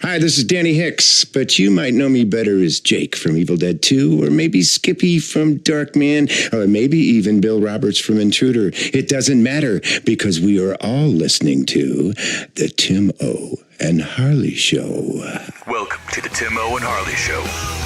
Hi, this is Danny Hicks, but you might know me better as Jake from Evil Dead 2, or maybe Skippy from Darkman, or maybe even Bill Roberts from Intruder. It doesn't matter, because we are all listening to The Tim O. and Harley Show. Welcome to The Tim O. and Harley Show.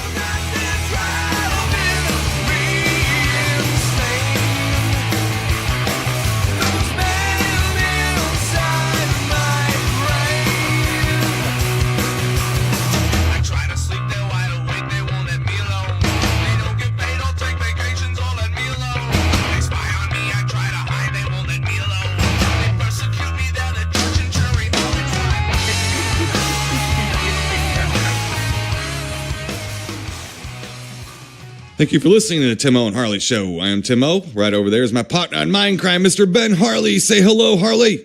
Thank you for listening to the Tim O. and Harley Show. I am Tim O. Right over there is my partner in Mindcrime, Mr. Ben Harley. Say hello, Harley.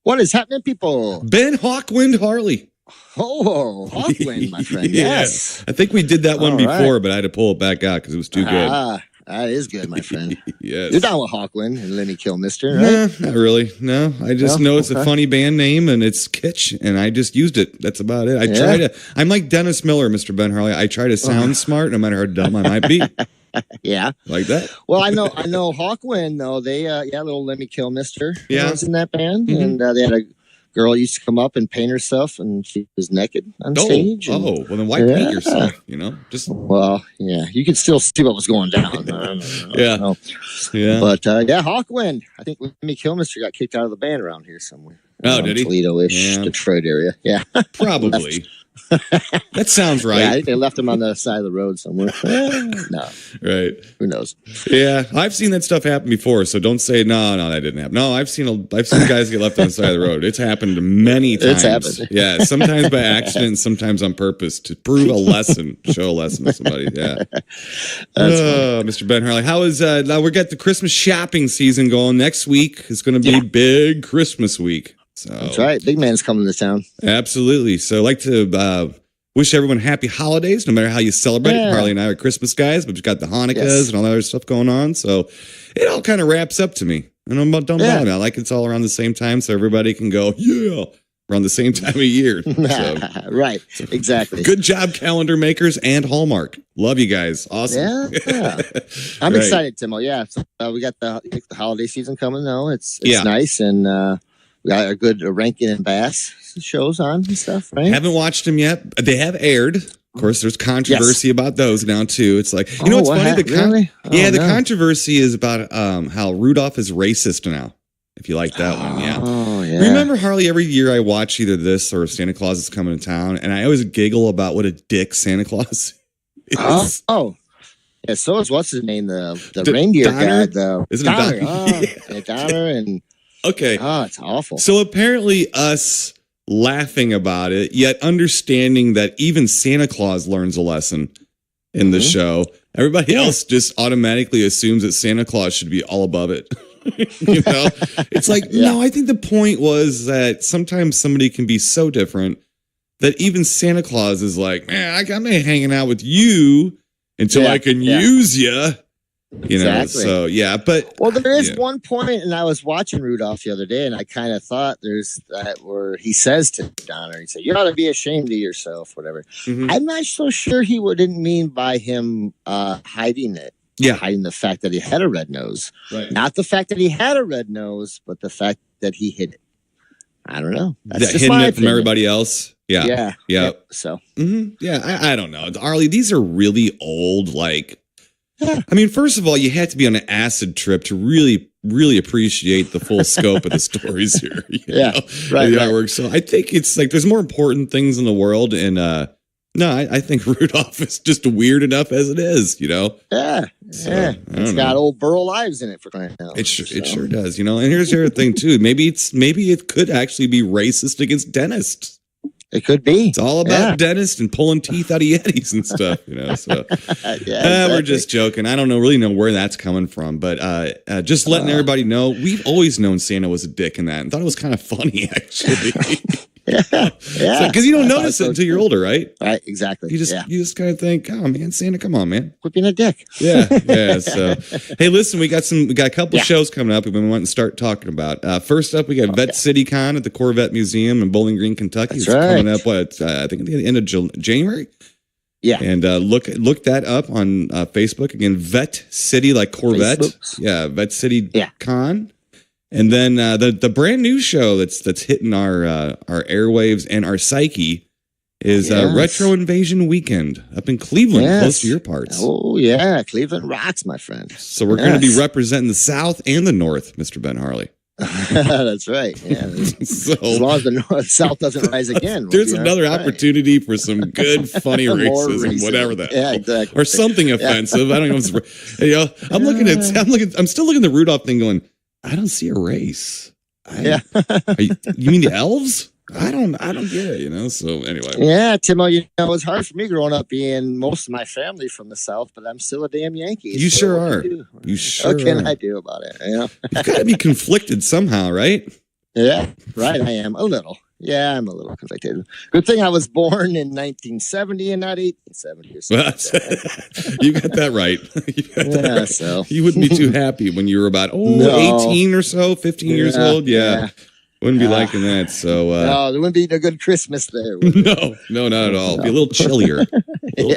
What is happening, people? Ben Hawkwind Harley. Oh, Hawkwind, my friend. Yeah. Yes. I think we did that one before, but I had to pull it back out because it was too good. That is good, my friend. Yes. You're down with Hawkwind and Lemmy Kilmister, right? Nah, not really. No, I just know it's a funny band name and it's kitsch, and I just used it. That's about it. I'm like Dennis Miller, Mr. Ben Harley. I try to sound smart no matter how dumb I might be. Yeah. Like that. Well, I know Hawkwind, though. They, little Lemmy Kilmister was in that band. Mm-hmm. And they had a girl used to come up and paint herself, and she was naked on stage. Well, then why paint yourself? You know, Well, yeah, you could still see what was going down. Yeah. But Hawkwind. I think Lemmy Kilmister got kicked out of the band around here somewhere. Did he? Toledo-ish, Detroit area. Yeah, probably. That sounds right. Yeah, I think they left him on the side of the road somewhere. No, right? Who knows? Yeah, I've seen that stuff happen before, so don't say no, that didn't happen. No, I've seen guys get left on the side of the road. It's happened many times. It's happened. Yeah, sometimes by accident, sometimes on purpose to prove a lesson, show a lesson to somebody. Yeah. Mr. Ben Harley, how is now? We got the Christmas shopping season going. Next week is going to be big Christmas week. So that's right. Big man's coming to town. Absolutely. So I'd like to wish everyone happy holidays, no matter how you celebrate it. Harley and I are Christmas guys, but we've got the Hanukkahs and all that other stuff going on. So it all kind of wraps up to me. And don't bother me. I like it's all around the same time so everybody can go, around the same time of year. So, right. Exactly. Good job, calendar makers and Hallmark. Love you guys. Awesome. Yeah. I'm excited, Timo. Yeah. So, we got the holiday season coming now. It's nice. And, we got a good Rankin and Bass shows on and stuff, right? Haven't watched them yet. They have aired. Of course, there's controversy about those now, too. It's like, you know what's funny? The controversy is about how Rudolph is racist now, if you like that one. Yeah. Oh, yeah. Remember, Harley, every year I watch either this or Santa Claus is Coming to Town, and I always giggle about what a dick Santa Claus is. Yeah, so is what's his name? The reindeer Donner? guy. Isn't Donner. it Donner? Donner and... Okay. Oh, it's awful. So apparently us laughing about it, yet understanding that even Santa Claus learns a lesson in the show. Everybody else just automatically assumes that Santa Claus should be all above it. You know? It's like, no, I think the point was that sometimes somebody can be so different that even Santa Claus is like, man, I'm hanging out with you until I can use you. You know, so but there is one point, and I was watching Rudolph the other day, and I kind of thought there's that where he says to Donner, he said, "You ought to be ashamed of yourself," whatever. Mm-hmm. I'm not so sure he didn't mean by him hiding it, hiding the fact that he had a red nose, right? Not the fact that he had a red nose, but the fact that he hid it. I don't know. That's just hidden my it from everybody else. Yeah. So, I don't know, Arlie. These are really old, like. I mean, first of all, you had to be on an acid trip to really, really appreciate the full scope of the stories here. The artwork. So I think it's like there's more important things in the world. And I think Rudolph is just weird enough as it is, you know? It's got old Burl Ives in it for crying out. It sure does, you know? And here's the other thing, too. Maybe it could actually be racist against dentists. It could be. It's all about dentists and pulling teeth out of Yetis and stuff, you know. So we're just joking. I don't really know where that's coming from, but just letting everybody know, we've always known Santa was a dick in that, and thought it was kind of funny, actually. Yeah. Because you don't notice it until you're older, right? Right, exactly. You just kind of think, oh man, Santa, come on, man. Quit being a dick. Yeah. So, hey, listen, we got a couple shows coming up we've been wanting to start talking about. First up, we got Vet City Con at the Corvette Museum in Bowling Green, Kentucky. That's It's coming right. up, I think at the end of January. Yeah. And look that up on Facebook. Again, Vet City, like Corvette. Facebooks. Yeah, Vet City Con. And then the brand new show that's hitting our airwaves and our psyche is Retro Invasion Weekend up in Cleveland, close to your parts. Oh, yeah. Cleveland rocks, my friend. So we're going to be representing the South and the North, Mr. Ben Harley. That's right. Yeah. So, as long as the South doesn't rise again. There's another opportunity for some good, funny More racism, whatever that. Yeah, exactly. Or something offensive. I don't know. I'm still looking at the Rudolph thing going, I don't see a race. You mean the elves? I don't get it, So anyway. Yeah, Timo, it was hard for me growing up being most of my family from the South, but I'm still a damn Yankee. You sure are. You sure What can are. I do about it? Yeah. You've got to be conflicted somehow, right? Yeah, right. I am a little. Yeah, I'm a little conflicted. Good thing I was born in 1970 and not 1870 or something. You got that right. So you wouldn't be too happy when you were about 18 or so, 15 years old. Yeah. Wouldn't be liking that. So no, there wouldn't be a good Christmas there. No, not at all. It'd be a little chillier.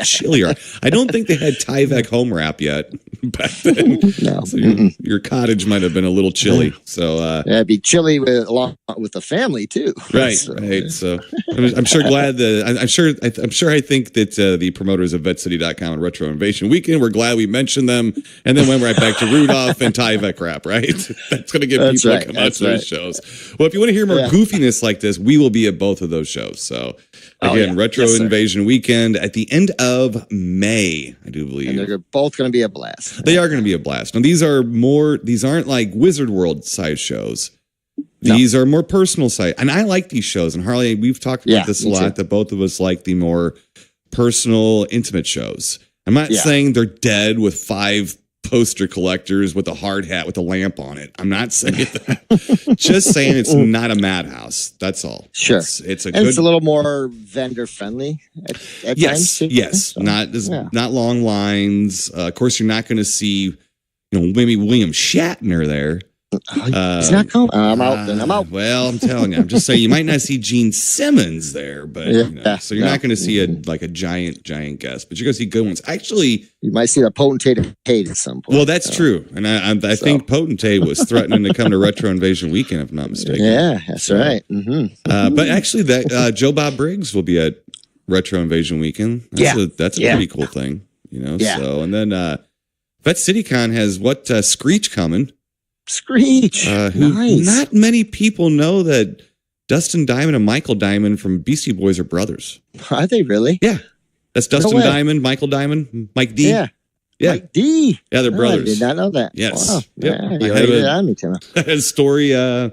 Chillier. I don't think they had Tyvek home wrap yet back then. No. So your cottage might have been a little chilly. So it'd be chilly along with the family too. Right. So I'm sure glad that I'm sure I think that the promoters of VetCity.com and Retro Invasion Weekend, we're glad we mentioned them, and then went right back to Rudolph and Tyvek wrap. Right. That's going to get people to come out to those shows. Well, if you want to hear more goofiness like this, we will be at both of those shows. So again, Retro Invasion Weekend at the end of May, I do believe. And they're both going to be a blast. They are going to be a blast. Now, these aren't like Wizard World size shows. These are more personal size. And I like these shows. And Harley, we've talked about this a lot, that both of us like the more personal, intimate shows. I'm not saying they're dead with 5 poster collectors with a hard hat with a lamp on it. I'm not saying that. Just saying it's not a madhouse. That's all. Sure. It's a little more vendor friendly at times too. Yes. So, not long lines. Of course, you're not going to see, maybe William Shatner there. He's not coming. I'm out. Then I'm out. Well, I'm telling you, I'm just saying you might not see Gene Simmons there, but so you're not going to see a giant guest, but you're going to see good ones. Actually, you might see the Potentate of Hate at some point. Well, that's true, and I think Potentate was threatening to come to Retro Invasion Weekend, if I'm not mistaken. Yeah, that's right. Mm-hmm. But actually, that Joe Bob Briggs will be at Retro Invasion Weekend. That's a pretty cool thing, So, and then Vet CityCon has Screech coming. Screech. Nice. Not many people know that Dustin Diamond and Michael Diamond from Beastie Boys are brothers. Are they really? Yeah. That's Dustin Diamond, Michael Diamond, Mike D. Yeah. Mike D. Yeah, they're brothers. I did not know that. Yes. Wow. Yep. I had a story. The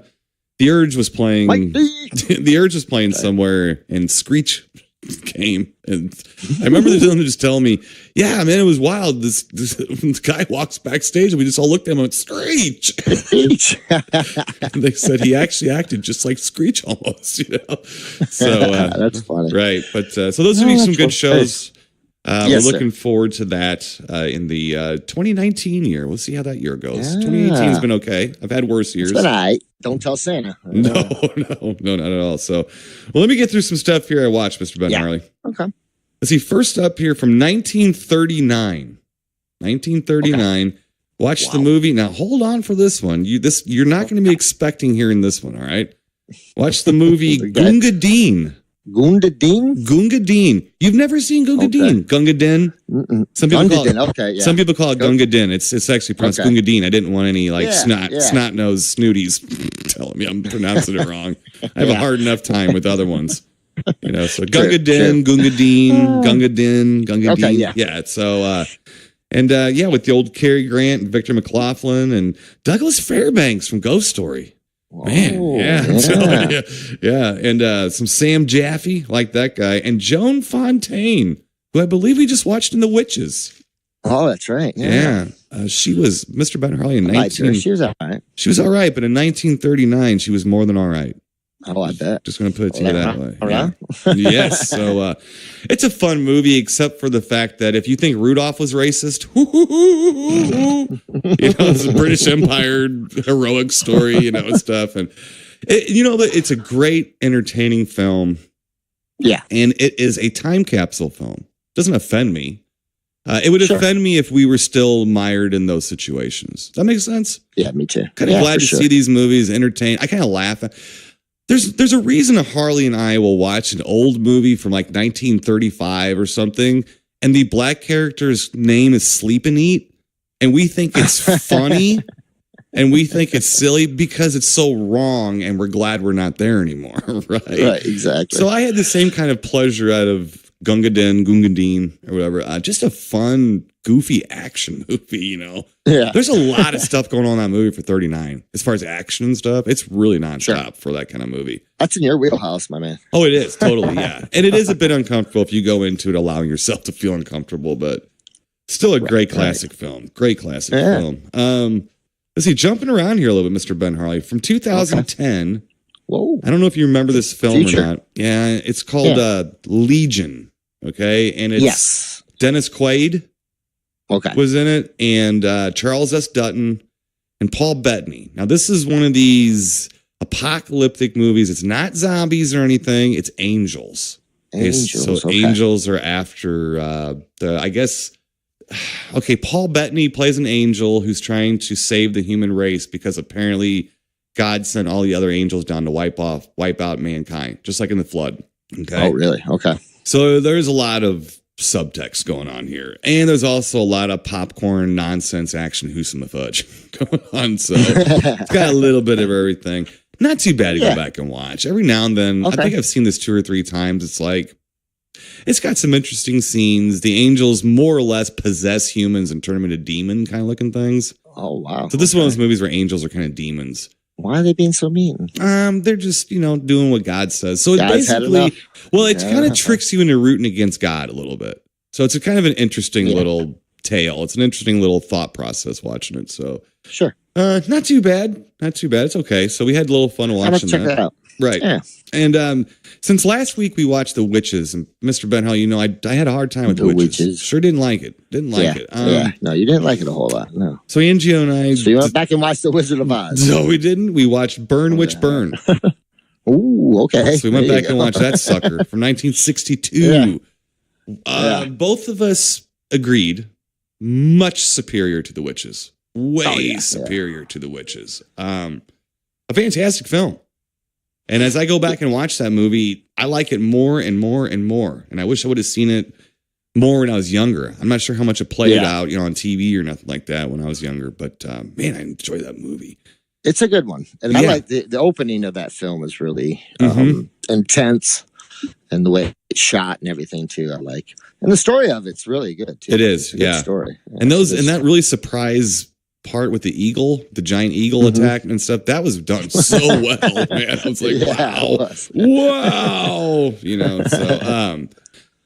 Urge was playing. Mike D. The Urge was playing somewhere, and Screech came, and I remember them just telling me, "Yeah, man, it was wild. This guy walks backstage, and we just all looked at him and went, Screech." And they said he actually acted just like Screech almost, So that's funny, right? But so those would be some good shows. We're looking forward to that in the 2019 year. We'll see how that year goes. 2018's been okay. I've had worse years. It's been all right. Don't tell Santa. No, not at all. So, well, let me get through some stuff here I watched, Mr. Ben Harley. Okay. Let's see. First up here from 1939. 1939. Watch the movie. Now, hold on for this one. You're not going to be expecting hearing this one, all right? Watch the movie Gunga Din. Gunga Din? Gunga Din. You've never seen Gunga Din? Gunga Din? Some people call it. Some people call it Gunga Din. It's actually pronounced Gunga Din. I didn't want any snot nosed snooties telling me I'm pronouncing it wrong. I have a hard enough time with other ones. So Gunga Din, Gunga Din, Gunga Din, Gunga Din. Yeah. So with the old Cary Grant and Victor McLaughlin and Douglas Fairbanks from Ghost Story. Man, and some Sam Jaffe, like that guy, and Joan Fontaine, who I believe we just watched in The Witches. Oh, that's right. Yeah. She was Mr. Ben Harley in 19. She was all right. She was all right, but in 1939, she was more than all right. Oh, I bet. Just going to put it to you that way. Yeah. Yes. So it's a fun movie, except for the fact that if you think Rudolph was racist, it's a British Empire heroic story, and stuff. And it's a great, entertaining film. Yeah. And it is a time capsule film. Doesn't offend me. It would offend me if we were still mired in those situations. Does that make sense? Yeah, me too. Kind of glad to see these movies entertain. I kind of laugh. There's a reason Harley and I will watch an old movie from like 1935 or something, and the black character's name is Sleep and Eat, and we think it's funny, and we think it's silly because it's so wrong, and we're glad we're not there anymore, right? Right, exactly. So I had the same kind of pleasure out of Gungadin, or whatever. Just a fun, goofy action movie, Yeah. There's a lot of stuff going on in that movie for 39. As far as action and stuff, it's really nonstop for that kind of movie. That's in your wheelhouse, my man. Oh, it is. Totally, yeah. And it is a bit uncomfortable if you go into it allowing yourself to feel uncomfortable, but still a great classic film. Great classic film. Let's see, jumping around here a little bit, Mr. Ben Harley. From 2010, Whoa. I don't know if you remember this film or not. Yeah, it's called Legion. Okay, and it's Dennis Quaid was in it, and Charles S. Dutton and Paul Bettany. Now, this is one of these apocalyptic movies. It's not zombies or anything. It's angels. Angels are after I guess. Okay, Paul Bettany plays an angel who's trying to save the human race because apparently God sent all the other angels down to wipe out mankind, just like in the flood. Okay. Oh, really? Okay. So there's a lot of subtext going on here. And there's also a lot of popcorn nonsense action who's in the fudge going on. So it's got a little bit of everything. Not too bad to go back and watch. Every now and then, I think I've seen this 2 or 3 times. It's like, it's got some interesting scenes. The angels more or less possess humans and turn them into demon kind of looking things. Oh, wow. So this is one of those movies where angels are kind of demons. Why are they being so mean? They're just, doing what God says. So it basically, it kind of tricks you into rooting against God a little bit. So it's a kind of an interesting little tale. It's an interesting little thought process watching it. So sure. Not too bad. Not too bad. It's okay. So we had a little fun watching check that out. Right. Yeah. And since last week we watched The Witches, and Mr. Ben Hall, I had a hard time with The Witches. Sure didn't like it. It. No, you didn't like it a whole lot. No. So Angio and I. So you went back and watched The Wizard of Oz. No, we didn't. We watched Burn Witch Burn. Ooh, okay. So we went back and watched that sucker from 1962. Both of us agreed, much superior to The Witches. Way superior to The Witches. A fantastic film. And as I go back and watch that movie, I like it more and more and more. And I wish I would have seen it more when I was younger. I'm not sure how much it played out, on TV or nothing like that when I was younger. But man, I enjoy that movie. It's a good one. And I like the opening of that film is really intense. And the way it's shot and everything too, I like. And the story of it's really good too. It is, good story. Yeah, and that really surprised part with the eagle, the giant eagle attack and stuff, that was done so well, man. I was like, wow. So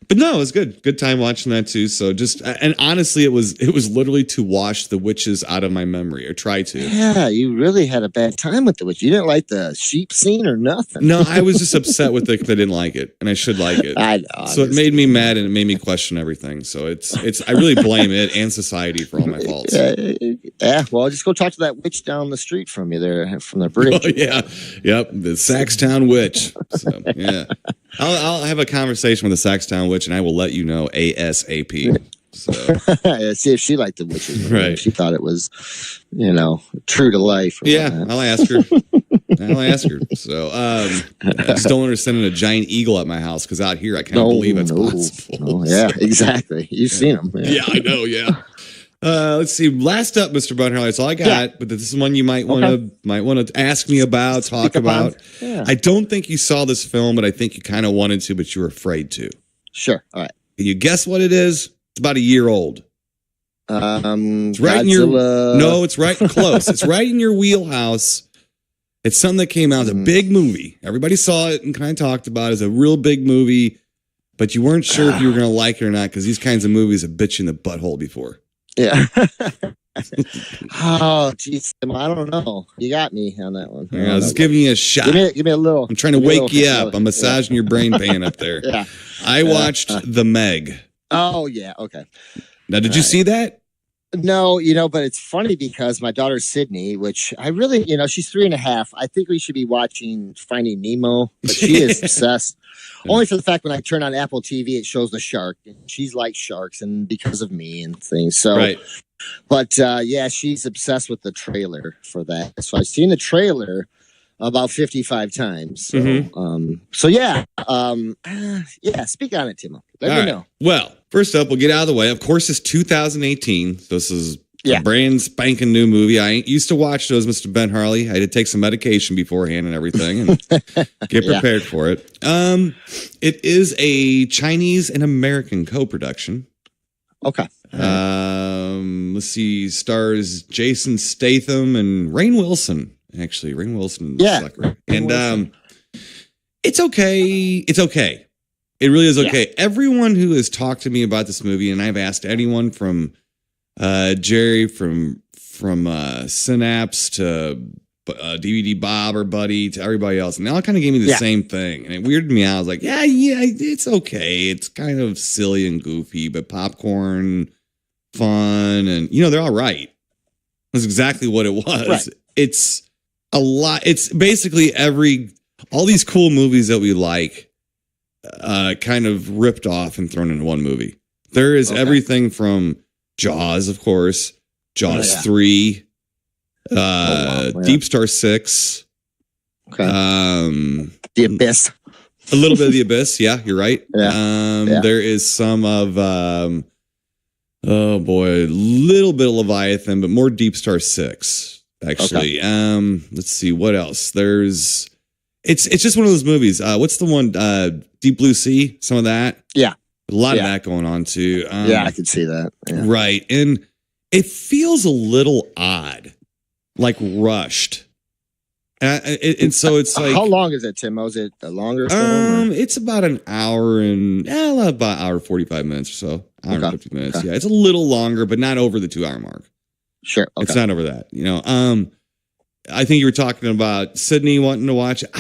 but no, it was good. Good time watching that too. So and honestly, it was literally to wash The Witches out of my memory, or try to. Yeah, you really had a bad time with The Witch. You didn't like the sheep scene or nothing. No, I was just upset with it because I didn't like it, and I should like it. I know. So it made me mad, and it made me question everything. So I really blame it and society for all my faults. Yeah, well, just go talk to that witch down the street from you there, from the bridge. Oh, yeah. Yep. The Saxtown Witch. So, yeah. I'll have a conversation with the Saxtown Witch, and I will let you know ASAP. So see if she liked The Witches. Right. If she thought it was, true to life. I'll ask her. So I just don't want her sending a giant eagle at my house, because out here I can't believe it's possible. No, yeah, exactly. You've seen them. Yeah, I know. Yeah. Let's see. Last up, Mr. Bunhurley. That's all I got. But this is one you might want to ask me about, talk about. Yeah. I don't think you saw this film, but I think you kind of wanted to, but you were afraid to. Sure. All right. Can you guess what it is? It's about a year old. It's right in your. No, it's right close. It's right in your wheelhouse. It's something that came out as a big movie. Everybody saw it and kind of talked about it as a real big movie, but you weren't sure if you were going to like it or not, because these kinds of movies have bit you in the butthole before. Yeah. Oh, geez, I don't know. You got me on that one. I was just giving you a shot. Give me a little. I'm trying to wake you up. I'm massaging your brain pan up there. Yeah. I watched The Meg. Oh, yeah. Okay. Now, did you see that? No, but it's funny because my daughter Sydney, which I really, she's 3.5. I think we should be watching Finding Nemo, but she is obsessed. Only for the fact when I turn on Apple TV, it shows the shark. And she's like sharks, and because of me and things. So, right. But yeah, she's obsessed with the trailer for that. So I've seen the trailer about 55 times. So, so yeah, yeah. Speak on it, Timo. Let me know. Well, first up, we'll get out of the way. Of course, it's 2018. This is a brand spanking new movie. I ain't used to watch those, Mr. Ben Harley. I had to take some medication beforehand and everything, and get prepared for it. It is a Chinese and American co-production. Okay. Let's see. Stars Jason Statham and Rainn Wilson. Actually, Rainn Wilson. Yeah. And it's okay. It's okay. It really is okay. Yeah. Everyone who has talked to me about this movie, and I've asked anyone from Jerry from Synapse to DVD Bob or Buddy to everybody else, and they all kind of gave me the same thing, and it weirded me out. I was like, yeah, it's okay. It's kind of silly and goofy, but popcorn, fun, and they're all right. That's exactly what it was. Right. It's a lot. It's basically all these cool movies that we like. Kind of ripped off and thrown into one movie. There is everything from Jaws, of course, Jaws 3, Deep Star 6, The Abyss, a little bit of The Abyss. Yeah, you're right. Yeah. There is some of little bit of Leviathan, but more Deep Star 6 actually. Let's see what else. There's. It's just one of those movies. What's the one? Deep Blue Sea. Some of that. Yeah. A lot of that going on too. Yeah, I could see that. Yeah. Right. And it feels a little odd, like rushed. And so it's like. How long is it, Tim? Is it a longer film? It's about an hour and about hour 45 minutes or so. Hour and 50 minutes. Yeah. It's a little longer, but not over the 2-hour mark. Sure. Okay. It's not over that. I think you were talking about Sydney wanting to watch it.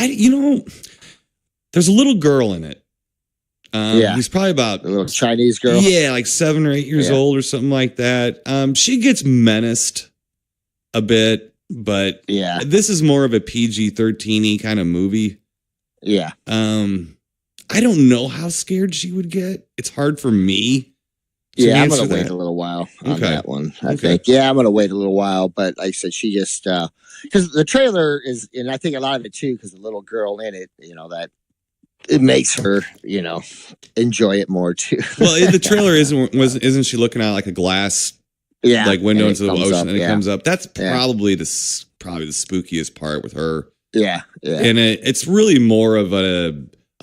There's a little girl in it. He's probably about a little Chinese girl. Yeah, like 7 or 8 years old or something like that. She gets menaced a bit, but this is more of a PG-13y kind of movie. Yeah. I don't know how scared she would get. It's hard for me. Yeah, I'm going to wait a little while on that one. I think. Yeah, I'm going to wait a little while. But like I said, she just, because the trailer is, and I think a lot of it too, because the little girl in it, that it makes her, enjoy it more too. Well, the trailer isn't she looking out like a glass, like window into the ocean, and it comes up? That's probably the spookiest part with her. Yeah. And it's really more of a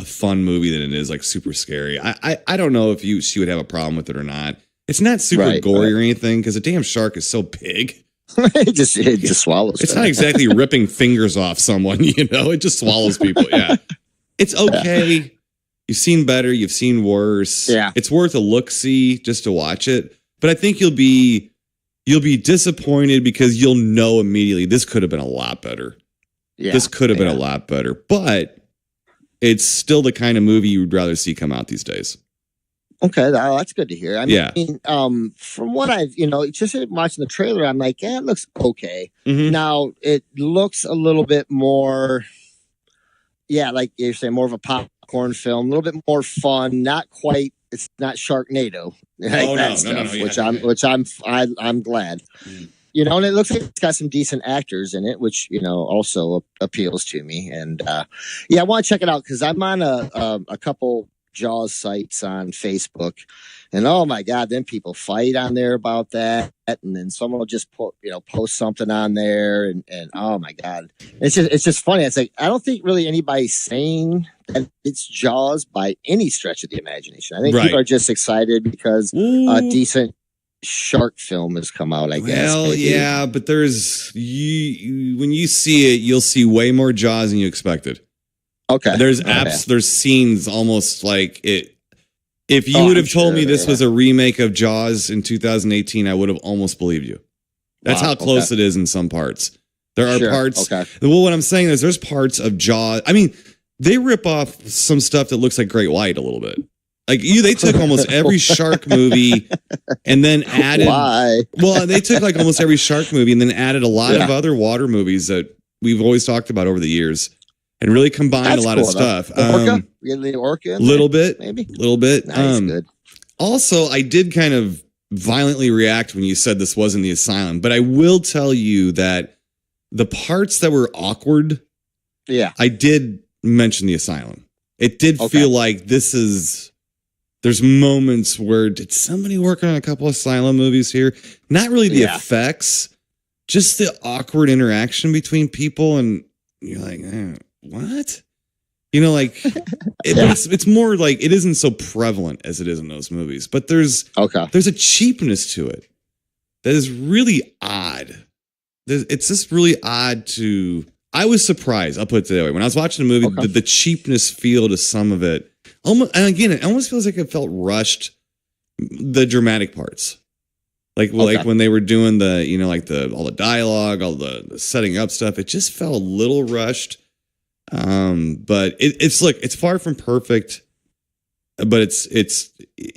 fun movie than it is like super scary. I don't know if she would have a problem with it or not. It's not super gory or anything because a damn shark is so big. it just swallows. It's not exactly ripping fingers off someone, it just swallows people. Yeah. It's okay. You've seen better, you've seen worse. Yeah. It's worth a look-see just to watch it. But I think you'll be disappointed because you'll know immediately this could have been a lot better. Yeah. This could have been a lot better. But it's still the kind of movie you would rather see come out these days. Okay, that's good to hear. I mean, from what I've, just watching the trailer, I'm like, it looks okay. Mm-hmm. Now, it looks a little bit more, like you're saying, more of a popcorn film, a little bit more fun, not quite, it's not Sharknado, which I'm glad. Mm. And it looks like it's got some decent actors in it, which, also appeals to me. And, I want to check it out because I'm on a couple Jaws sites on Facebook, and oh my God, then people fight on there about that. And then someone will just post something on there and oh my God, it's just funny. It's like, I don't think really anybody's saying that it's Jaws by any stretch of the imagination. I think people are just excited because a decent shark film has come out, I guess. Well, yeah, but there's when you see it, you'll see way more Jaws than you expected. Okay. There's scenes almost like it. If you would have told me this was a remake of Jaws in 2018, I would have almost believed you. That's Wow, how close okay. it is in some parts. There are Sure, parts. okay. Well, what I'm saying is there's parts of Jaws. I mean, they rip off some stuff that looks like Great White a little bit. Like they took almost every shark movie and then added. Why? Well, they took like almost every shark movie and then added a lot Yeah. of other water movies that we've always talked about over the years, and really combined That's a lot cool, of stuff. The orca? You get the orca in there, Little bit, maybe. little bit. Nice, good. Also, I did kind of violently react when you said this wasn't the asylum, but I will tell you that the parts that were awkward, Yeah. I did mention the asylum. It did Okay. feel like there's moments where did somebody work on a couple asylum movies here? Not really the Yeah. effects, just the awkward interaction between people. And you're like, what? You know, like it's more like it isn't so prevalent as it is in those movies, but there's a cheapness to it that is really odd. It's just really odd I was surprised. I'll put it that way. When I was watching the movie, the cheapness feel to some of it. Almost, and again, it almost feels like it felt rushed. The dramatic parts, like when they were doing the, you know, like all the dialogue, all the setting up stuff, it just felt a little rushed. But it's far from perfect, but it's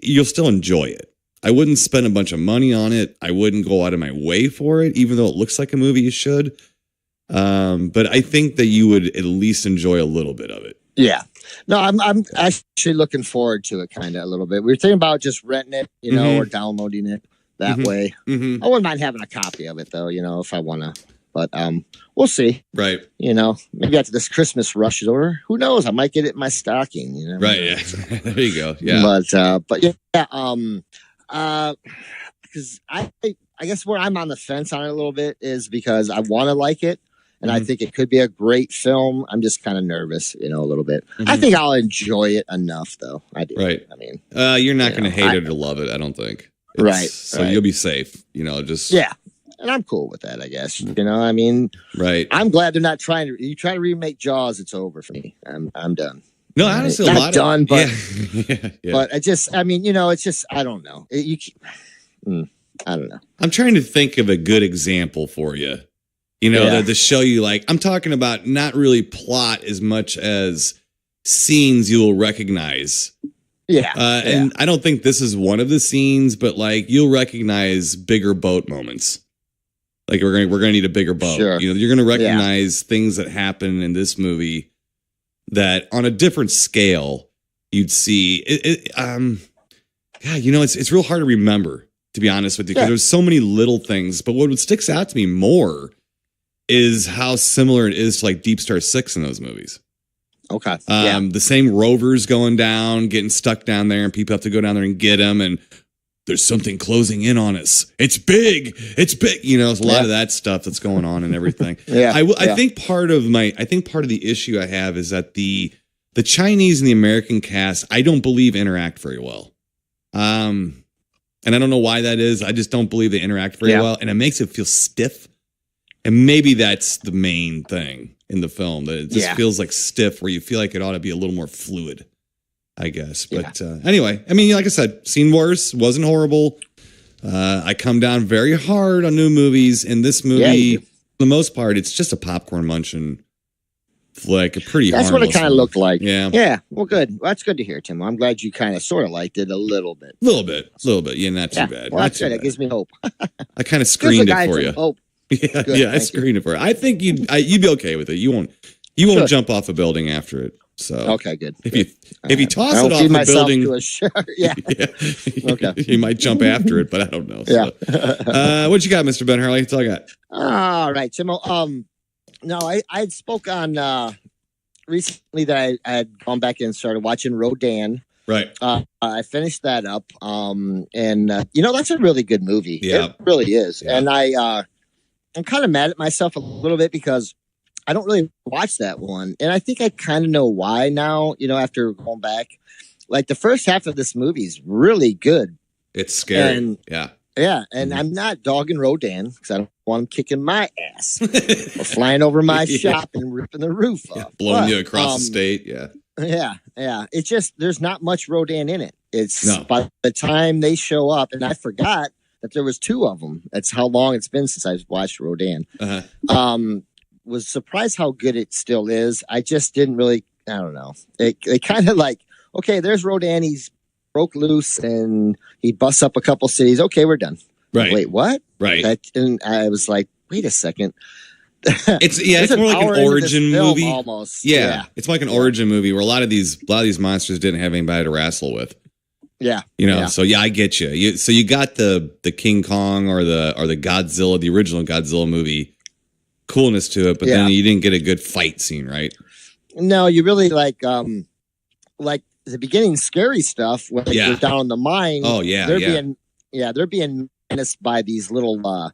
you'll still enjoy it. I wouldn't spend a bunch of money on it. I wouldn't go out of my way for it, even though it looks like a movie you should. But I think that you would at least enjoy a little bit of it. Yeah. No, I'm actually looking forward to it kind of a little bit. We were thinking about just renting it, you know, or downloading it that way. I wouldn't mind having a copy of it though, you know, if I want to. But we'll see. Right. You know, maybe after this Christmas rush is over, who knows? I might get it in my stocking, you know. Right, yeah. There you go. Yeah. But yeah, because I guess where I'm on the fence on it a little bit is because I want to like it. And I think it could be a great film. I'm just kind of nervous, you know, a little bit. I think I'll enjoy it enough, though. I do. Right. I mean, you're not going to hate it or love it, I don't think. Right. So you'll be safe, you know, just. Yeah. And I'm cool with that, I guess. You know, I mean, right. I'm glad they're not trying to. You try to remake Jaws, it's over for me. I'm done. No, honestly, not a lot done, of. but Yeah. but I mean, you know, it's just I don't know. I don't know. I'm trying to think of a good example for you. You know, to show you, like, I'm talking about not really plot as much as scenes you'll recognize. Yeah. And I don't think this is one of the scenes, but like you'll recognize bigger boat moments. Like we're gonna need a bigger boat. Sure. You know, you're gonna recognize things that happen in this movie that on a different scale you'd see. God, you know, it's real hard to remember, to be honest with you, because there's so many little things. But what sticks out to me more is how similar it is to like Deep Star 6 in those movies. Okay. The same rovers going down, getting stuck down there, and people have to go down there and get them. And there's something closing in on us. It's big. It's big. You know, it's a lot of that stuff that's going on and everything. I think part of the issue I have is that the Chinese and the American cast, I don't believe interact very well. And I don't know why that is. I just don't believe they interact very well. And it makes it feel stiff. And maybe that's the main thing in the film, that it just feels like stiff, where you feel like it ought to be a little more fluid, I guess. But anyway, I mean, like I said, seen worse, wasn't horrible. I come down very hard on new movies. In this movie, for the most part, it's just a popcorn munching flick. A pretty That's what it kind of looked like. Yeah. Yeah. Well, good. Well, that's good to hear, Tim. I'm glad you kind of sort of liked it a little bit. A little bit. Yeah, not too bad. Well, that's good. It gives me hope. I kind of screened it for you. Hope. Yeah, I screened it for you. I think you'd be okay with it. You won't jump off a building after it. So okay, good. If you toss it off the building, Okay, you might jump after it, but I don't know. So. What you got, Mr. Ben Harley? That's all I got. All right, Timo. No, I had spoke on recently that I had gone back and started watching Rodan. Right. I finished that up. And you know, that's a really good movie. Yeah. It really is. Yeah. And I'm kind of mad at myself a little bit because I don't really watch that one. And I think I kind of know why now, you know, after going back. Like the first half of this movie is really good. It's scary. And, yeah. And I'm not dogging Rodan because I don't want him kicking my ass or flying over my shop and ripping the roof off. Blowing you across the state. Yeah. Yeah. It's just, there's not much Rodan in it. It's by the time they show up, and I forgot that there was 2 of them. That's how long it's been since I've watched Rodan. Was surprised how good it still is. I just didn't really, I don't know. It kind of like, okay, there's Rodan. He's broke loose and he busts up a couple cities. Okay, we're done. Right. Wait, what? Right. And I was like, wait a second. It's more like an origin movie. Almost. Yeah. It's like an origin movie where a lot of these monsters didn't have anybody to wrestle with. Yeah. So I get you. So you got the King Kong or the Godzilla, the original Godzilla movie coolness to it, but then you didn't get a good fight scene, right? No, you really like the beginning scary stuff when they're down in the mine. Oh yeah. They're being menaced by these little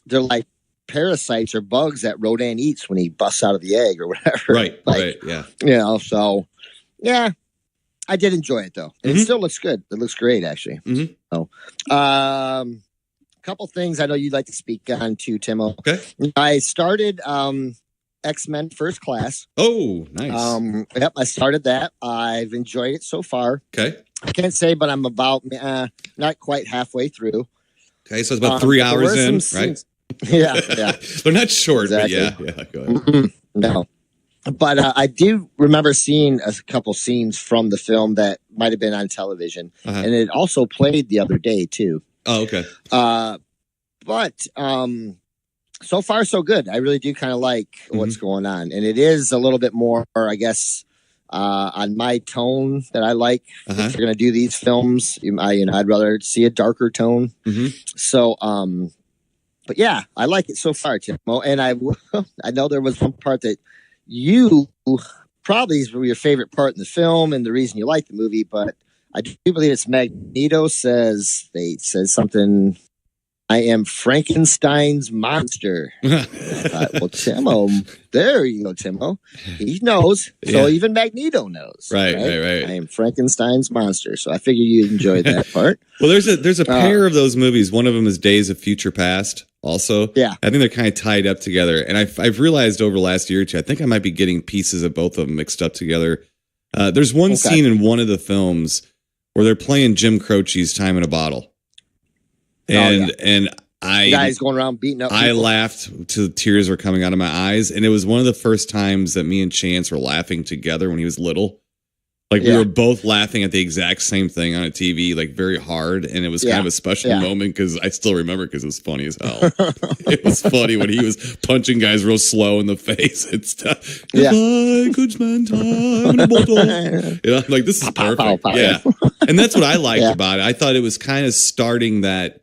they're like parasites or bugs that Rodan eats when he busts out of the egg or whatever. Right. Yeah. So yeah. I did enjoy it though. And it still looks good. It looks great actually. So couple things I know you'd like to speak on too, Timo. Okay. I started X-Men First Class. Oh, nice. Yep, I started that. I've enjoyed it so far. Okay. I can't say, but I'm about not quite halfway through. Okay, so it's about 3 hours in, right? Yeah. They're not short, exactly. but yeah. Go ahead. No. But I do remember seeing a couple scenes from the film that might have been on television. And it also played the other day too. Oh, okay. But so far so good. I really do kind of like what's going on, and it is a little bit more, I guess, on my tone that I like. If you're going to do these films, I'd rather see a darker tone. So, but yeah, I like it so far, Timo. And I know there was one part that you probably is your favorite part in the film, and the reason you like the movie, but I do believe it's Magneto says something. I am Frankenstein's monster. I thought, well, Timo, there you go, Timo. He knows. So even Magneto knows. Right. I am Frankenstein's monster. So I figure you'd enjoy that part. Well, there's a pair of those movies. One of them is Days of Future Past. Also, I think they're kind of tied up together. And I've realized over the last year or two, I think I might be getting pieces of both of them mixed up together. There's one scene in one of the films where they're playing Jim Croce's Time in a Bottle. And I guys going around beating up people. I laughed till tears were coming out of my eyes, and it was one of the first times that me and Chance were laughing together when he was little. Like we were both laughing at the exact same thing on a TV, like very hard, and it was kind of a special moment because I still remember because it was funny as hell. It was funny when he was punching guys real slow in the face and stuff. If I could spend time in a bottle, I'm like, this is perfect. Yeah, and that's what I liked about it. I thought it was kind of starting that.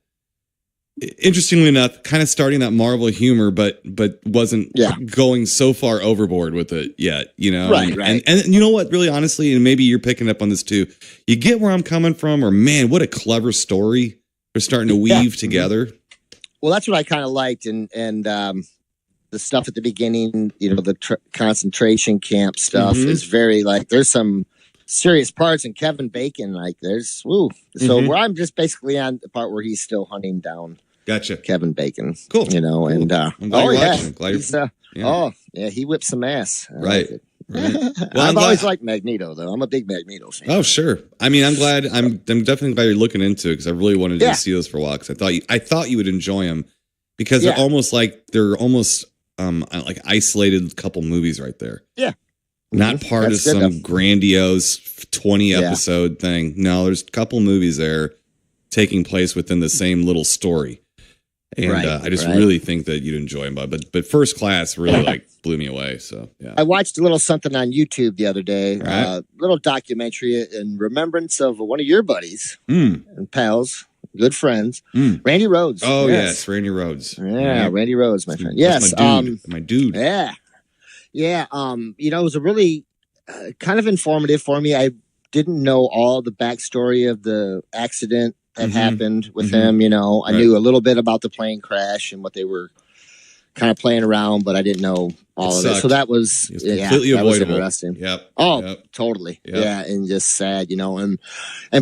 Interestingly enough, kind of starting that Marvel humor, but wasn't going so far overboard with it yet, Right. And you know what, really honestly, and maybe you're picking up on this too, you get where I'm coming from, or man, what a clever story they're starting to weave together. Well, that's what I kind of liked, and the stuff at the beginning, the concentration camp stuff is very there's some serious parts, and Kevin Bacon, there's So where I'm just basically on the part where he's still hunting down. Gotcha. Kevin Bacon. Cool. And I'm glad you're watching. He whipped some ass. Right. Well, I've always liked Magneto, though. I'm a big Magneto fan. Oh, sure. I mean, I'm glad. I'm definitely glad you're looking into it because I really wanted to see those for a while. Because I thought you would enjoy them because they're almost like isolated couple movies right there. Yeah. Not part of some grandiose 20 episode thing. No, there's a couple movies there taking place within the same little story. And I just really think that you'd enjoy them. But First Class really blew me away. So yeah, I watched a little something on YouTube the other day, little documentary in remembrance of one of your buddies and pals, good friends, Randy Rhoads. Oh yes, Randy Rhoads. Yeah, Randy Rhoads, my friend. Yes, my dude. Yeah. It was a really kind of informative for me. I didn't know all the backstory of the accident that happened with him. I knew a little bit about the plane crash and what they were kind of playing around, but I didn't know all of it. So that was completely avoidable. Was interesting. Yep. Oh, totally. Yep. Yeah, and just sad, and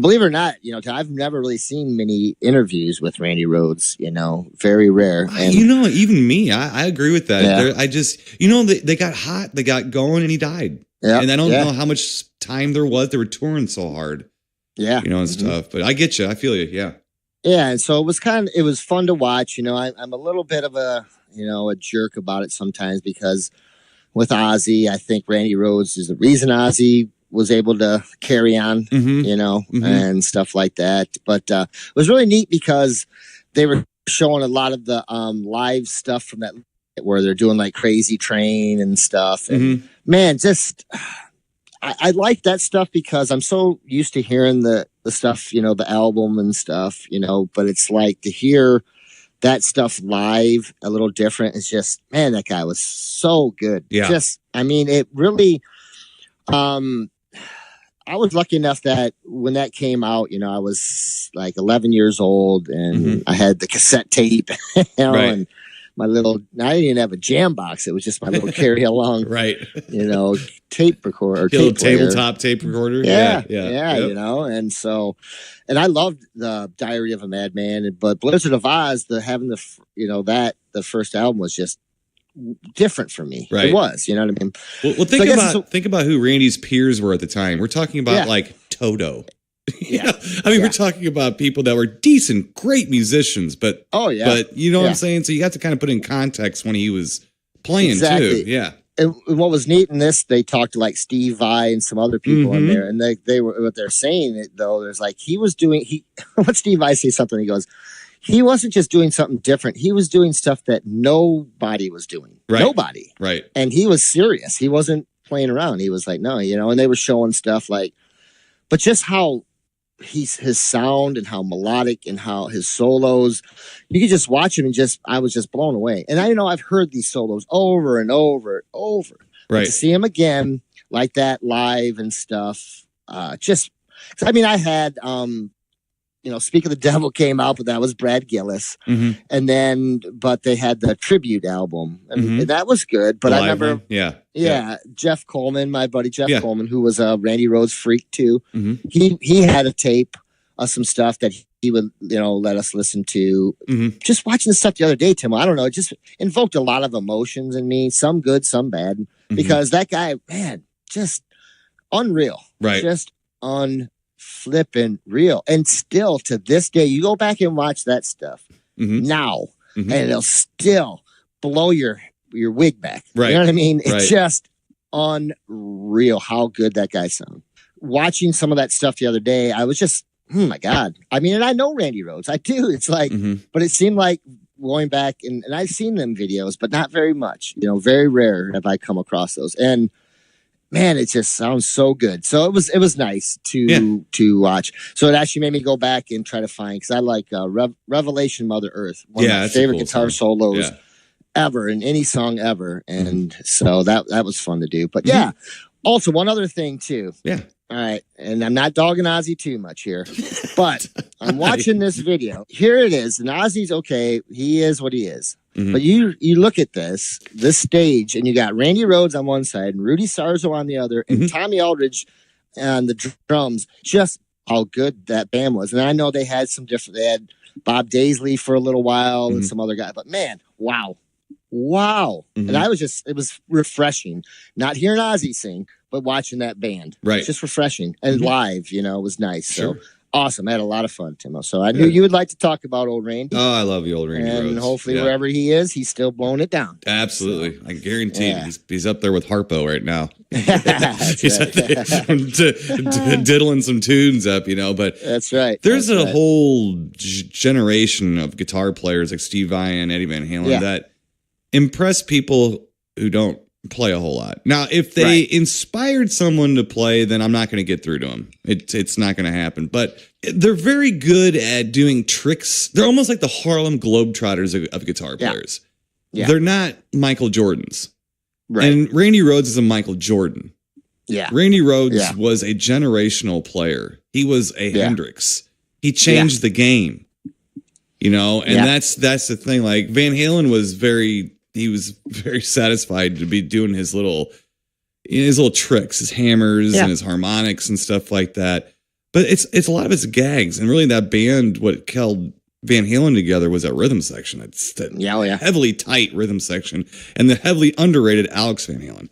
believe it or not, I've never really seen many interviews with Randy Rhoads. Very rare. And even me, I agree with that. Yeah. I just, they got hot, they got going, and he died. Yeah. And I don't know how much time there was. They were touring so hard. Yeah. And stuff. But I get you. I feel you. Yeah. Yeah, and so it was fun to watch. I'm a little bit of a jerk about it sometimes because with Ozzy, I think Randy Rhoads is the reason Ozzy was able to carry on, and stuff like that. But it was really neat because they were showing a lot of the live stuff from that where they're doing like Crazy Train and stuff. And man, just I like that stuff because I'm so used to hearing the stuff, the album and stuff, but it's like to hear that stuff live a little different. It's just, man, that guy was so good. Yeah. It really, I was lucky enough that when that came out, I was like 11 years old and I had the cassette tape, right. and I didn't even have a jam box. It was just my little carry along, right. Tape recorder, tabletop tape recorder. Yeah. Yep. And I loved the Diary of a Madman, but Blizzard of Oz, the first album was just different for me. Right. It was, you know what I mean? Well, think about who Randy's peers were at the time. We're talking about like Toto. Yeah. We're talking about people that were decent, great musicians, but but you know what I'm saying? So you got to kind of put in context when he was playing too. Yeah. And what was neat in this, they talked to like Steve Vai and some other people in there, and they were what they're saying though. There's like what Steve Vai say something. He goes, he wasn't just doing something different. He was doing stuff that nobody was doing. Right. Nobody. Right. And he was serious. He wasn't playing around. He was like, no, and they were showing stuff like, but just how his sound and how melodic and how his solos, you could just watch him and I was just blown away. And I've heard these solos over and over and over. Right. But to see him again like that live and stuff, I had, Speak of the Devil came out, but that was Brad Gillis. And then, but they had the tribute album and that was good. But I remember, Jeff Coleman, my buddy Jeff Coleman, who was a Randy Rhoads freak too. He had a tape of some stuff that he would, let us listen to. Just watching the stuff the other day, Tim, I don't know, it just invoked a lot of emotions in me, some good, some bad, because that guy, man, just unreal. Right. Just flipping real. And still to this day, you go back and watch that stuff now and it'll still blow your wig back. Right. You know what I mean? Right. It's just unreal how good that guy sounds. Watching some of that stuff the other day, I was just, oh my God. I mean, and I know Randy Rhoads. I do. It's like, but it seemed like going back and I've seen them videos, but not very much, very rare have I come across those. And man, it just sounds so good. So it was nice to watch. So it actually made me go back and try to find, because I like Revelation Mother Earth, one of my favorite guitar solos ever in any song ever. And so that was fun to do. But also one other thing too. Yeah. All right. And I'm not dogging Ozzy too much here, but I'm watching this video. Here it is. And Ozzy's okay. He is what he is. But you look at this stage, and you got Randy Rhoads on one side and Rudy Sarzo on the other, and Tommy Aldridge on the drums. Just how good that band was. And I know they had they had Bob Daisley for a little while and some other guy, but man, wow. And it was refreshing, not hearing Ozzy sing, but watching that band. Right. It's just refreshing. And live, it was nice. Sure. So awesome. I had a lot of fun, Timo. So I knew you would like to talk about old Randy. Oh, I love the old Randy Rhoads. And hopefully wherever he is, he's still blowing it down. Absolutely. I guarantee he's up there with Harpo right now. He's diddling some tunes up, but that's right. There's a whole generation of guitar players like Steve Vai and Eddie Van Halen that impress people who don't play a whole lot. Now, if they inspired someone to play, then I'm not going to get through to them. It's not going to happen. But they're very good at doing tricks. They're almost like the Harlem Globetrotters of guitar players. Yeah. They're not Michael Jordans. Right. And Randy Rhoads is a Michael Jordan. Yeah. Randy Rhoads was a generational player. He was a Hendrix. He changed the game. And that's the thing. Like Van Halen was very satisfied to be doing his little tricks, his hammers and his harmonics and stuff like that. But it's a lot of it's gags, and really that band, what held Van Halen together was that rhythm section. It's that heavily tight rhythm section, and the heavily underrated Alex Van Halen,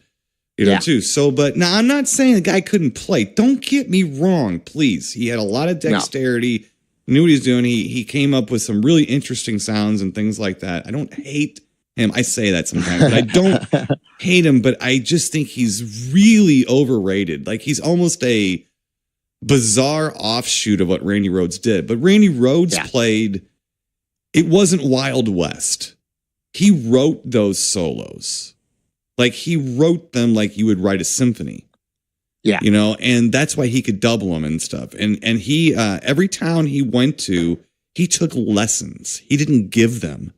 too. So, but now I'm not saying the guy couldn't play. Don't get me wrong, please. He had a lot of dexterity. knew what he was doing. He came up with some really interesting sounds and things like that. I don't hate him. I say that sometimes, but I don't hate him, but I just think he's really overrated. Like he's almost a bizarre offshoot of what Randy Rhoads did. But Randy Rhoads played, it wasn't Wild West. He wrote those solos. Like he wrote them like you would write a symphony. Yeah. You know, and that's why he could double them and stuff. And he, every town he went to, he took lessons. He didn't give them.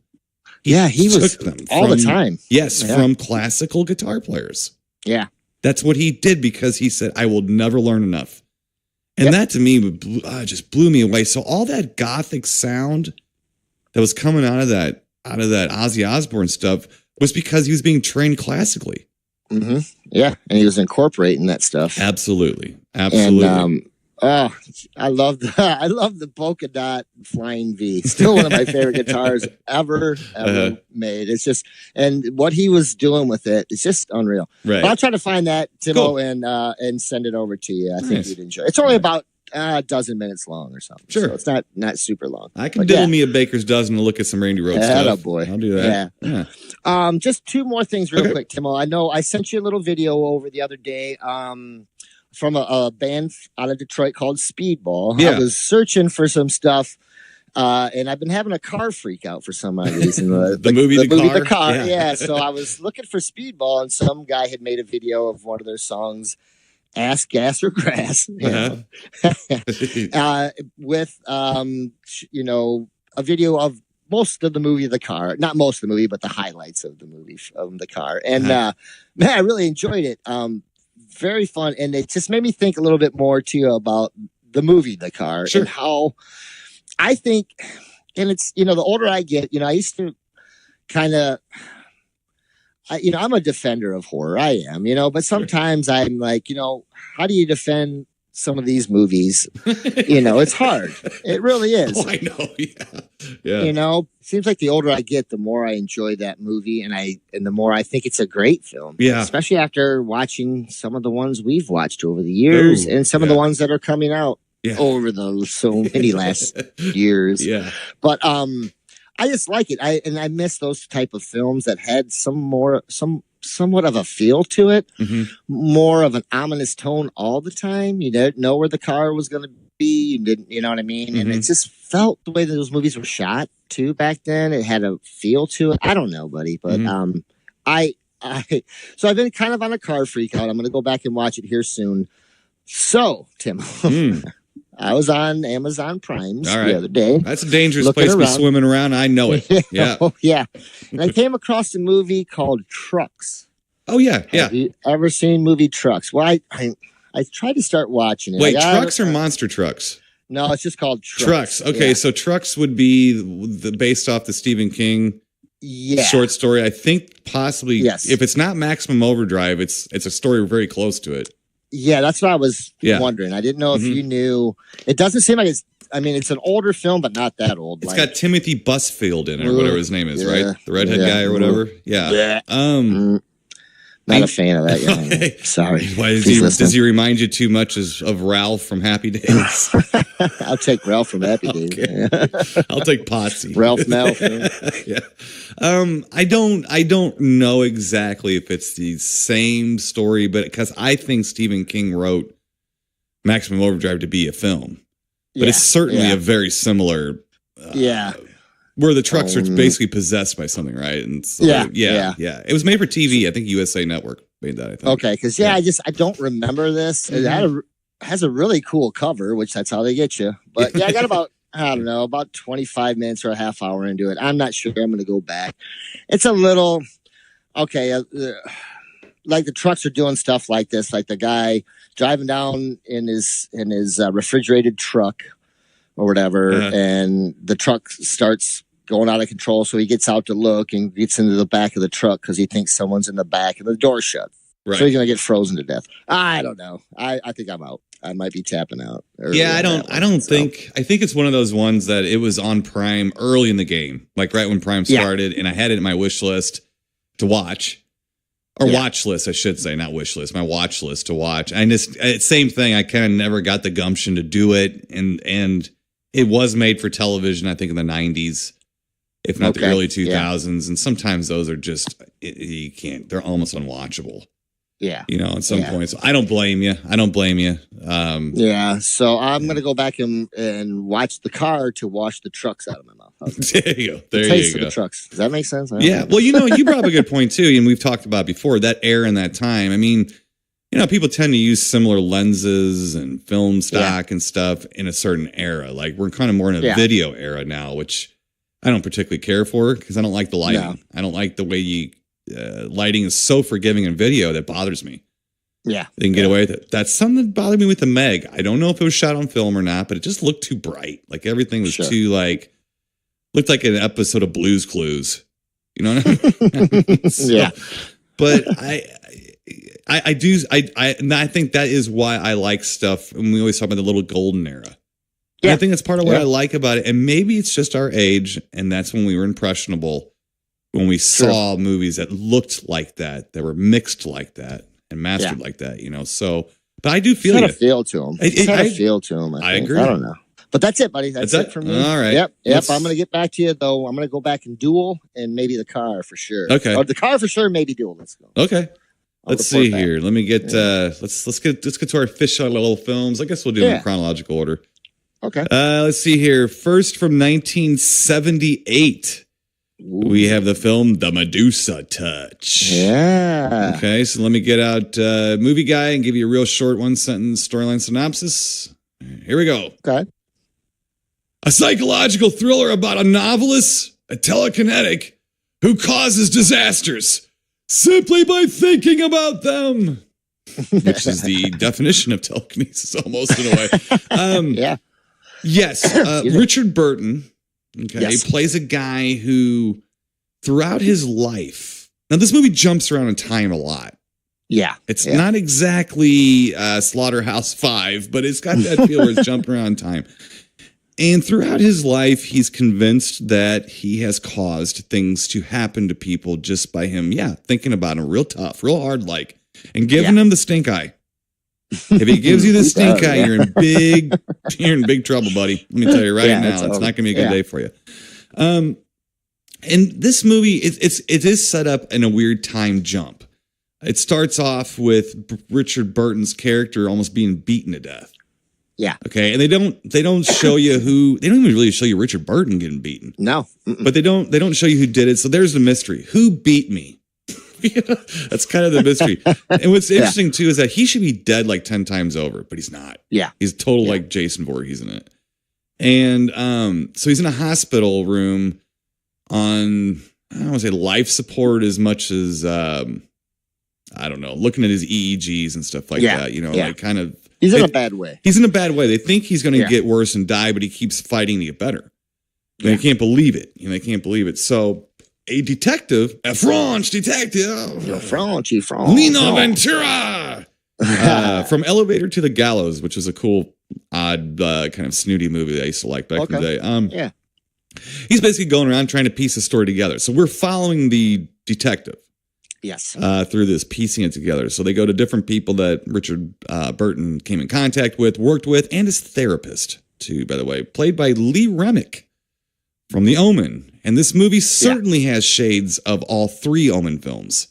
He was them all the time. Yes, from classical guitar players. Yeah. That's what he did because he said, I will never learn enough. And that to me just blew me away. So all that gothic sound that was coming out of that Ozzy Osbourne stuff was because he was being trained classically. Mm-hmm. Yeah, and he was incorporating that stuff. Absolutely. And I love the polka dot flying V. Still one of my favorite guitars ever made. It's just, and what he was doing with it, it's just unreal. Right. But I'll try to find that, Timo, and send it over to you. I think you'd enjoy it. It's only about a dozen minutes long or something. Sure. So it's not super long. I can diddle me a baker's dozen to look at some Randy Rhoads stuff. Boy. I'll do that. Yeah. Just two more things real quick, Timo. I know I sent you a little video over the other day. From a band out of Detroit called Speedball. Yeah. I was searching for some stuff, and I've been having a car freak out for some odd reason. The movie The Car? Yeah. So I was looking for Speedball, and some guy had made a video of one of their songs, Ass, Gas, or Grass, with, a video of most of the movie The Car. Not most of the movie, but the highlights of the movie, The Car. And, man, I really enjoyed it. Very fun, and it just made me think a little bit more too about the movie The Car and how I think, and it's, the older I get, I used to kind of, I'm a defender of horror. I am, but sometimes I'm like, how do you defend some of these movies? It's hard. It really is. Oh, I know. Yeah. Seems like the older I get, the more I enjoy that movie, and the more I think it's a great film. Yeah. Especially after watching some of the ones we've watched over the years, and some of the ones that are coming out over the so many last years. Yeah. But I just like it. I miss those type of films that had somewhat of a feel to it, more of an ominous tone all the time. You didn't know where the car was going to be. You didn't, you know what I mean? And it just felt the way that those movies were shot too back then. It had a feel to it. I don't know, buddy, but so I've been kind of on a car freak out. I'm going to go back and watch it here soon. So, Tim, I was on Amazon Primes the other day. That's a dangerous place to be swimming around. I know it. Yeah. Yeah. And I came across a movie called Trucks. Oh, yeah. Yeah. Have you ever seen movie Trucks? Well, I tried to start watching it. Wait, Trucks or Monster Trucks? No, it's just called Trucks. Okay, so Trucks would be based off the Stephen King short story. I think possibly, if it's not Maximum Overdrive, it's a story very close to it. Yeah, that's what I was wondering. I didn't know if you knew. It doesn't seem like it's an older film, but not that old. It's got Timothy Busfield in it, or whatever his name is, right? The redhead guy or whatever. Yeah. Not a fan of that guy. Okay. Sorry. Why does he remind you too much of Ralph from Happy Days? I'll take Ralph from Happy Days. Okay. I'll take Potsy. Ralph Malf. I don't know exactly if it's the same story, but because I think Stephen King wrote Maximum Overdrive to be a film, but it's certainly a very similar. Where the trucks are basically possessed by something, right? And so it was made for TV. I think USA Network made that. I think. Okay, because I don't remember this. It has a really cool cover, which that's how they get you. But I got about 25 minutes or a half hour into it. I'm not sure. I'm going to go back. It's a little like the trucks are doing stuff like this, like the guy driving down in his refrigerated truck or whatever, and the truck starts going out of control. So he gets out to look and gets into the back of the truck because he thinks someone's in the back and the door shut. Right. So he's going to get frozen to death. I don't know. I think I'm out. I might be tapping out. I think it's one of those ones that it was on Prime early in the game, like right when Prime started, and I had it in my wish list to watch. Or watch list, I should say, not wish list, my watch list to watch. And same thing, I kind of never got the gumption to do it. And it was made for television, I think, in the 90s, if not the early 2000s. And sometimes those are just, you can't, they're almost unwatchable. Yeah. You know, at some point. So I don't blame you. So I'm going to go back and watch the car to wash the trucks out of my mouth. There you go. There you go. The trucks. Does that make sense? Yeah. Well, you brought up a good point too. And we've talked about before that era and that time. I mean, people tend to use similar lenses and film stock and stuff in a certain era. Like we're kind of more in a video era now, which I don't particularly care for because I don't like the lighting. No. I don't like the way lighting is so forgiving in video that bothers me. Yeah. They can get away with it. That's something that bothered me with the Meg. I don't know if it was shot on film or not, but it just looked too bright. Like everything was too looked like an episode of Blue's Clues. You know what I mean? So, but I think that is why I like stuff. And we always talk about the little golden era. Yeah. I think that's part of what I like about it. And maybe it's just our age. And that's when we were impressionable. When we saw movies that looked like that were mixed like that and mastered like that, So, but I do feel it's got a feel to them. It's got a feel to them. I agree. I don't know. But that's it, buddy. That's it for me. All right. Yep. I'm going to get back to you, though. I'm going to go back and duel and maybe the car for sure. Okay. Or the car for sure, maybe duel. Let's go. Okay. Let's see here. Let me get, let's get to our fish out little films. I guess we'll do them in chronological order. Okay. Let's see here. First from 1978. We have the film The Medusa Touch. Yeah. Okay, so let me get out movie guy and give you a real short one-sentence storyline synopsis. Here we go. Okay. A psychological thriller about a novelist, a telekinetic, who causes disasters simply by thinking about them. Which is the definition of telekinesis almost in a way. Yes, Richard Burton. Okay, he plays a guy who, throughout his life, now this movie jumps around in time a lot. Yeah, it's not exactly Slaughterhouse-Five, but it's got that feel where it's jumping around in time. And throughout his life, he's convinced that he has caused things to happen to people just by him, thinking about them real tough, real hard, and giving them the stink eye. If he gives you the stink eye, you're in big trouble, buddy. Let me tell you right now, it's not going to be a good day for you. And this movie, it is set up in a weird time jump. It starts off with Richard Burton's character almost being beaten to death. Yeah. Okay, and they don't show you who. They don't even really show you Richard Burton getting beaten. No. But they don't show you who did it. So there's the mystery. Who beat me? That's kind of the mystery. And what's interesting too is that he should be dead like 10 times over, but he's not. Yeah. He's total like Jason Voorhees in it. And so he's in a hospital room on, I don't want to say life support as much as I don't know, looking at his EEGs and stuff like that, like kind of he's in a bad way. He's in a bad way. They think he's going to get worse and die, but he keeps fighting to get better. They can't believe it. They can't believe it. So a detective, a French detective, Nino Ventura, from Elevator to the Gallows, which is a cool, odd, kind of snooty movie that I used to like back in the day. He's basically going around trying to piece a story together. So we're following the detective. Yes. Through this, piecing it together. So they go to different people that Richard Burton came in contact with, worked with, and his therapist, too, by the way, played by Lee Remick from The Omen. And this movie certainly has shades of all three Omen films.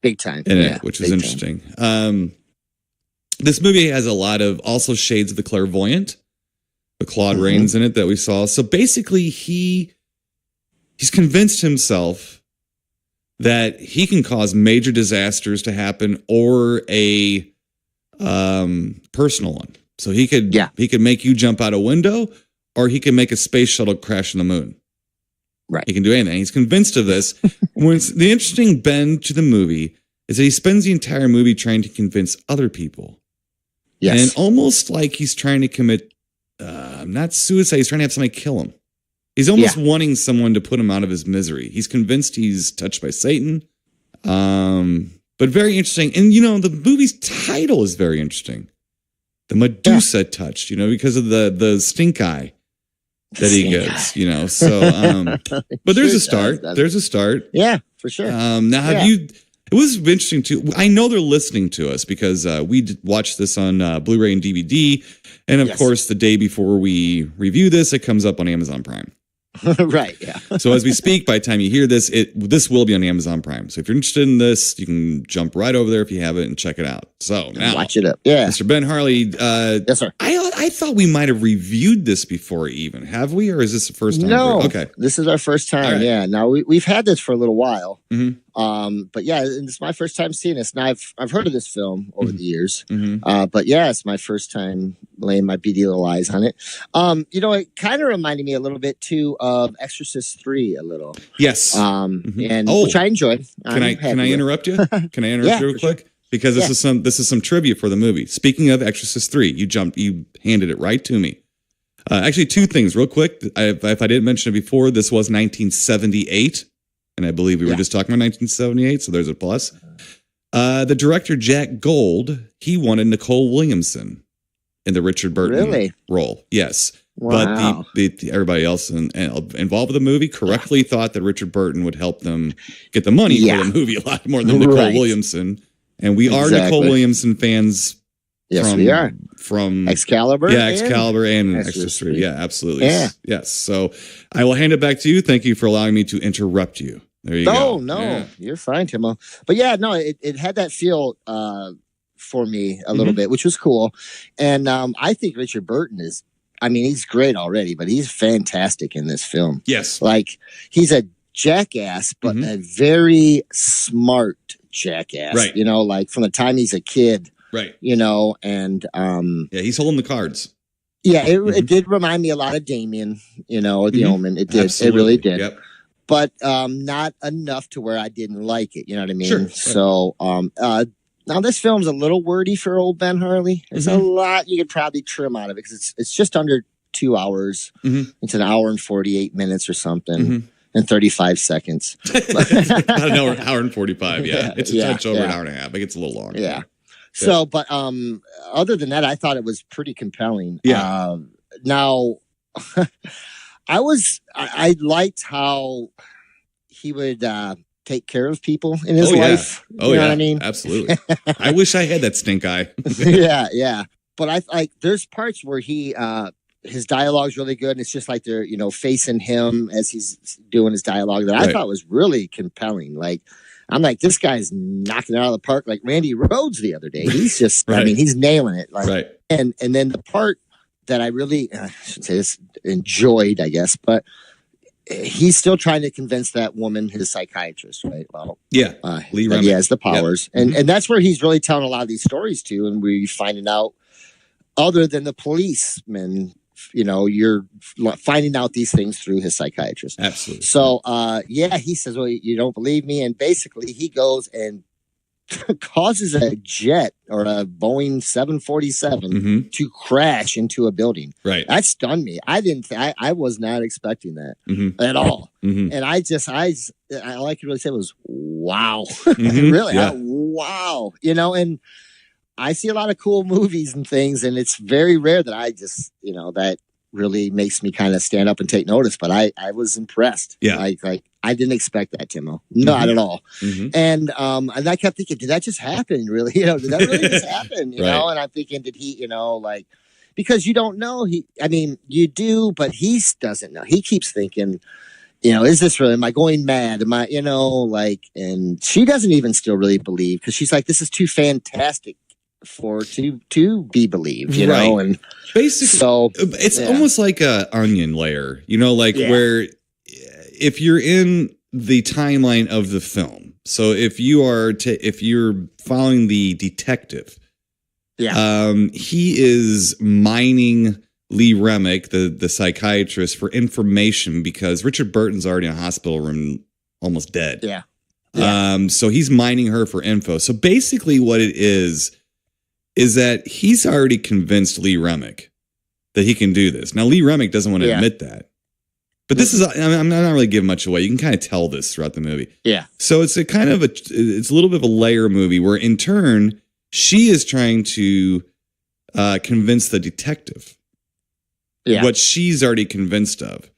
Big time. In it, which is interesting. This movie has a lot of also shades of The Clairvoyant, the Claude Rains in it that we saw. So basically, he's convinced himself that he can cause major disasters to happen or a personal one. So he could make you jump out a window, or he can make a space shuttle crash on the moon. Right. He can do anything. He's convinced of this. The interesting bend to the movie is that he spends the entire movie trying to convince other people. Yes. And almost like he's trying to commit, not suicide, he's trying to have somebody kill him. He's almost wanting someone to put him out of his misery. He's convinced he's touched by Satan. But very interesting. And, the movie's title is very interesting. The Medusa Touch, because of the stink eye that he gets, So, but there's a start. There's a start. Yeah, for sure. Now, It was interesting too. I know they're listening to us because we watched this on Blu-ray and DVD, and of course, the day before we review this, it comes up on Amazon Prime. Right. Yeah. So as we speak, by the time you hear this, this will be on Amazon Prime. So if you're interested in this, you can jump right over there if you have it and check it out. So now, watch it up. Yeah. Mr. Ben Harley. Yes, sir. I thought we might have reviewed this before, even. Have we, or is this the first time? No. Okay. This is our first time. Right. Yeah. Now we've had this for a little while. Mm-hmm. But yeah, it's my first time seeing this. Now I've heard of this film over the years. Mm-hmm. But yeah, it's my first time laying my beady little eyes on it. It kind of reminded me a little bit too of Exorcist 3 a little. Yes. And which I enjoyed. Can I interrupt you? Can I interrupt you real quick? Sure. Because this is some trivia for the movie. Speaking of Exorcist 3, you handed it right to me. Actually, two things real quick. If I didn't mention it before, this was 1978. And I believe we were just talking about 1978, so there's a plus. The director, Jack Gold, he wanted Nicole Williamson in the Richard Burton role. Yes. Wow. But everybody else involved with the movie correctly thought that Richard Burton would help them get the money for the movie a lot more than Nicole Williamson. And we are Nicole Williamson fans. Yes, we are. From Excalibur. Yeah, Excalibur and Exorcist 3. Yeah, absolutely. Yeah. Yes. So I will hand it back to you. Thank you for allowing me to interrupt you. There you go. No, you're fine, Timo. But yeah, no, it had that feel for me a little bit, which was cool. And I think Richard Burton he's great already, but he's fantastic in this film. Yes. Like, he's a jackass, but a very smart jackass. Right. Like from the time he's a kid. Right. And he's holding the cards. Yeah, it did remind me a lot of Damien, or The Omen. It did. Absolutely. It really did. Yep. But not enough to where I didn't like it. You know what I mean? Sure. So now this film's a little wordy for old Ben Harley. There's a lot you could probably trim out of it because it's just under 2 hours. It's an hour and 48 minutes or something. And 35 seconds. About an hour and 45. Yeah. It's a touch over an hour and a half. It gets a little longer. Yeah. So, but other than that, I thought it was pretty compelling. Yeah. Now, I liked how he would take care of people in his life. Oh, you know what I mean? Absolutely. I wish I had that stink eye. Yeah. But there's parts where his dialogue's really good, and it's just like they're, facing him as he's doing his dialogue that I thought was really compelling. Like, I'm like, this guy's knocking it out of the park like Randy Rhoads the other day. He's just, he's nailing it. Like, and then the part that I really, I shouldn't say this, enjoyed, I guess, but he's still trying to convince that woman, his psychiatrist, right? Well, Lee that he has the powers. Yep. And that's where he's really telling a lot of these stories too. And we're finding out, other than the policeman, you're finding out these things through his psychiatrist. Absolutely. So, he says, well, you don't believe me. And basically he goes and causes a jet or a Boeing 747 to crash into a building. Right. That stunned me. I was not expecting that at all. And all I could really say was, wow. Really? Yeah. Wow. And I see a lot of cool movies and things, and it's very rare that I just, that really makes me kind of stand up and take notice. But I was impressed. Yeah. Like I didn't expect that, Timo. Not at all. And I kept thinking, did that just happen? Really? Did that really just happen? You know? And I'm thinking, did he, because you don't know. You do, but he doesn't know. He keeps thinking, is this really, am I going mad? Am I, and she doesn't even still really believe because she's like, this is too fantastic to be believed, know, and basically, so it's almost like a onion layer, where if you're in the timeline of the film, so if you're following the detective, he is mining Lee Remick, the psychiatrist, for information because Richard Burton's already in a hospital room, almost dead. So he's mining her for info. So basically, what it is that he's already convinced Lee Remick that he can do this. Now, Lee Remick doesn't want to admit that. But this is, I'm not really giving much away. You can kind of tell this throughout the movie. Yeah. So it's it's a little bit of a layer movie where in turn, she is trying to convince the detective what she's already convinced of.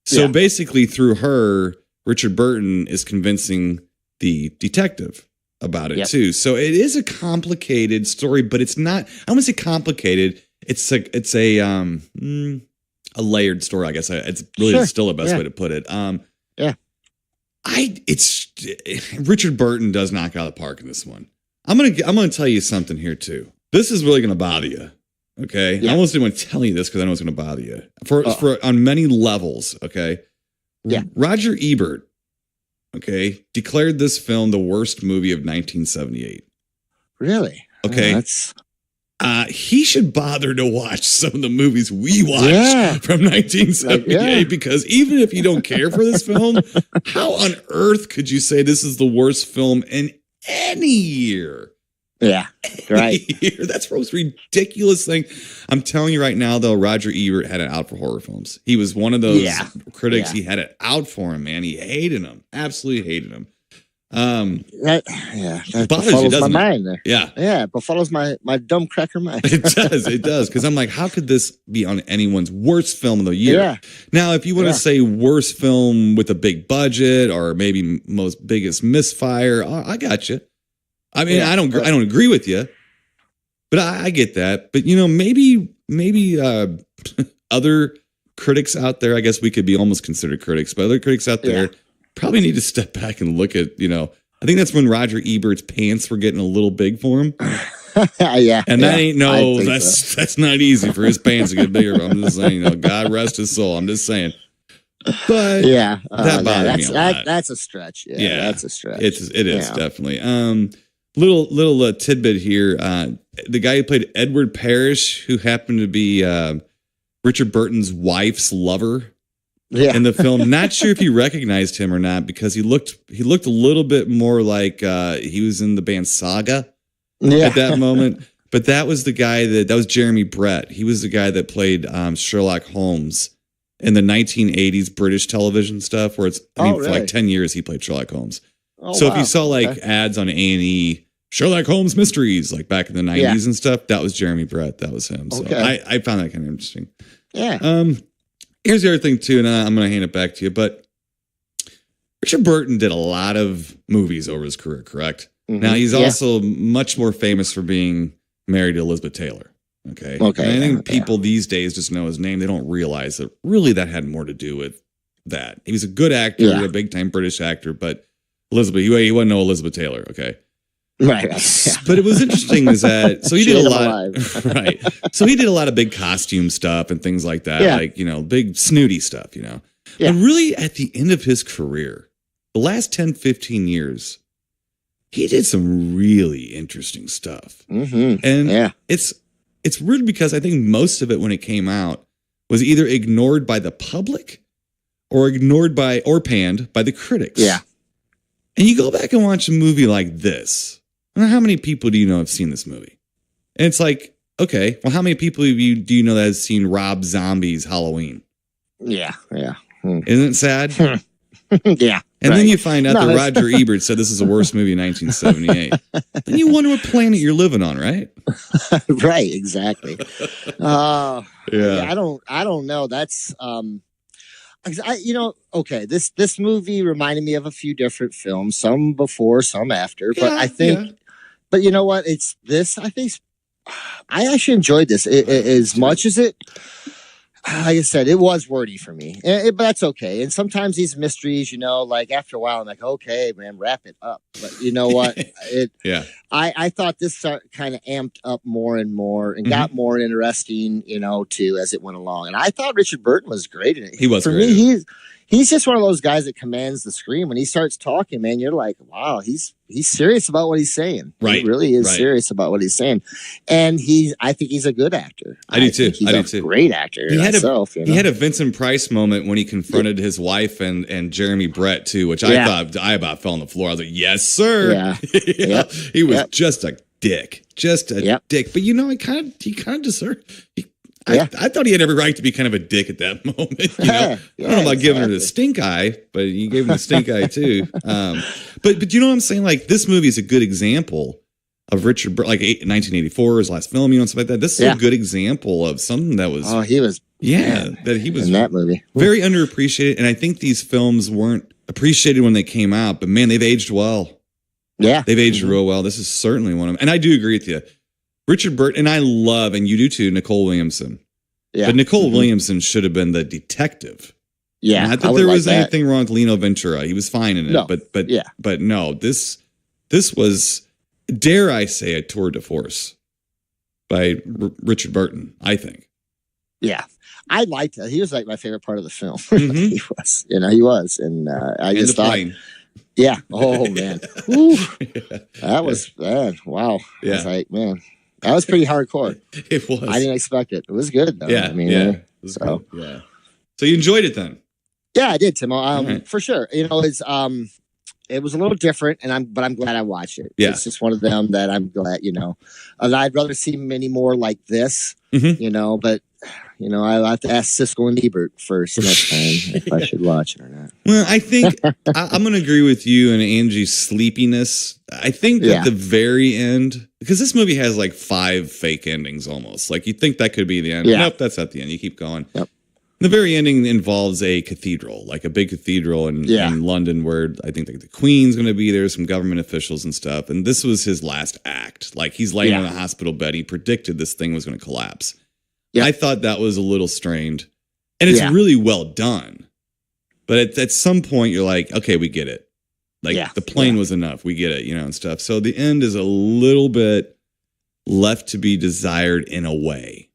So basically through her, Richard Burton is convincing the detective about it too. So it is a complicated story, but it's not. I wouldn't say complicated. It's a layered story. I guess it's really still the best way to put it. Richard Burton does knock out of the park in this one. I'm gonna tell you something here too. This is really gonna bother you. Okay, I almost didn't want to tell you this because I know it's gonna bother you for on many levels. Okay, Roger Ebert, declared this film the worst movie of 1978. Really? Okay, he should bother to watch some of the movies we watched from 1978 because even if you don't care for this film, how on earth could you say this is the worst film in any year? Yeah, right. That's the most ridiculous thing. I'm telling you right now, though, Roger Ebert had it out for horror films. He was one of those critics. He had it out for him, man. He hated him. Absolutely hated him. That befuddles my mind there. Yeah, it befuddles my dumb cracker mind. It does. Because I'm like, how could this be on anyone's worst film of the year? Yeah. Now, if you want to say worst film with a big budget or maybe most biggest misfire, I got you. I mean, I don't agree with you, but I get that. But maybe other critics out there, I guess we could be almost considered critics, but other critics out there probably need to step back and look at, I think that's when Roger Ebert's pants were getting a little big for him. And that ain't that's not easy for his pants to get bigger. I'm just saying, God rest his soul. I'm just saying. But that bothers me a lot. That's a stretch. Yeah, that's a stretch. It is definitely. Little tidbit here. The guy who played Edward Parrish, who happened to be Richard Burton's wife's lover in the film. Not sure if you recognized him or not because he looked a little bit more like he was in the band Saga at that moment. But that was the guy that was Jeremy Brett. He was the guy that played Sherlock Holmes in the 1980s British television stuff, where for like 10 years he played Sherlock Holmes. If you saw ads on A&E, Sherlock Holmes mysteries, like back in the 90s and stuff, that was Jeremy Brett. That was him. So I found that kind of interesting. Yeah. Here's the other thing too, and I'm going to hand it back to you, but Richard Burton did a lot of movies over his career, correct? Mm-hmm. Now he's also much more famous for being married to Elizabeth Taylor. Okay. And I think people these days just know his name. They don't realize that really that had more to do with that. He was a good actor, a big time British actor, but Elizabeth, he wasn't no Elizabeth Taylor, okay? Right. But it was interesting is that so he did a lot right. So he did a lot of big costume stuff and things like that, like big snooty stuff, But really at the end of his career, the last 10, 15 years, he did some really interesting stuff. Mm-hmm. And it's weird because I think most of it when it came out was either ignored by the public or panned by the critics. Yeah. And you go back and watch a movie like this. I don't know how many people do you know have seen this movie? And it's like, okay, well, how many people do you know that has seen Rob Zombie's Halloween? Yeah. Isn't it sad? Yeah. And then you find out that Roger Ebert said this is the worst movie in 1978. Then you wonder what planet you're living on, right? Right, exactly. I don't know. That's this movie reminded me of a few different films, some before, some after, but I think but you know what? It's this, I think I actually enjoyed this as much as it, like I said, it was wordy for me, but that's okay. And sometimes these mysteries, like after a while, I'm like, okay, man, wrap it up. But you know what? I thought this kind of amped up more and more and got more interesting, too, as it went along. And I thought Richard Burton was great in it. He was for great. Me, he's just one of those guys that commands the screen. When he starts talking, man, you're like, wow, he's serious about what he's saying. Right. He really is serious about what he's saying. And I think he's a good actor. I do too. He's a great actor he had a Vincent Price moment when he confronted his wife and Jeremy Brett too, which I about fell on the floor. I was like, yes, sir. Yeah. He was just a dick. Just a dick. But he kind of deserved I thought he had every right to be kind of a dick at that moment. I don't know about giving her the stink eye, but he gave him the stink eye too. But you know what I'm saying? Like this movie is a good example of Richard, like 1984, his last film, stuff like that. This is a good example of something that was. Oh, he was. That he was in that movie. Very underappreciated, and I think these films weren't appreciated when they came out. But man, they've aged well. Yeah. They've aged real well. This is certainly one of them. And I do agree with you. Richard Burton, and I love, and you do too, Nicole Williamson. Yeah. But Nicole Williamson should have been the detective. Yeah. Not that there was anything wrong with Lino Ventura. He was fine in it. No. But no, this was, dare I say, a tour de force by Richard Burton, I think. Yeah. I liked it. He was like my favorite part of the film. He was. And I just thought, yeah. Oh man. That was bad. Wow. Yeah. I was like, man, that was pretty hardcore. It was. I didn't expect it. It was good though. Yeah. I mean, Good. Yeah. So you enjoyed it then? Yeah, I did, Tim. For sure. You know, it was a little different, but I'm glad I watched it. Yeah. It's just one of them that I'm glad, and I'd rather see many more like this, but I'll have to ask Siskel and Ebert first next time if I should watch it or not. Well, I think I'm going to agree with you and Angie's sleepiness. I think at the very end, because this movie has like 5 fake endings almost. Like you think that could be the end. Yeah. Nope, that's not the end. You keep going. Yep. The very ending involves a cathedral, like a big cathedral in London, where I think the Queen's going to be there, some government officials and stuff. And this was his last act. Like he's laying on a hospital bed. He predicted this thing was going to collapse. Yep. I thought that was a little strained, and it's really well done. But at some point, you're like, okay, we get it. Like the plane was enough. We get it, and stuff. So the end is a little bit left to be desired in a way.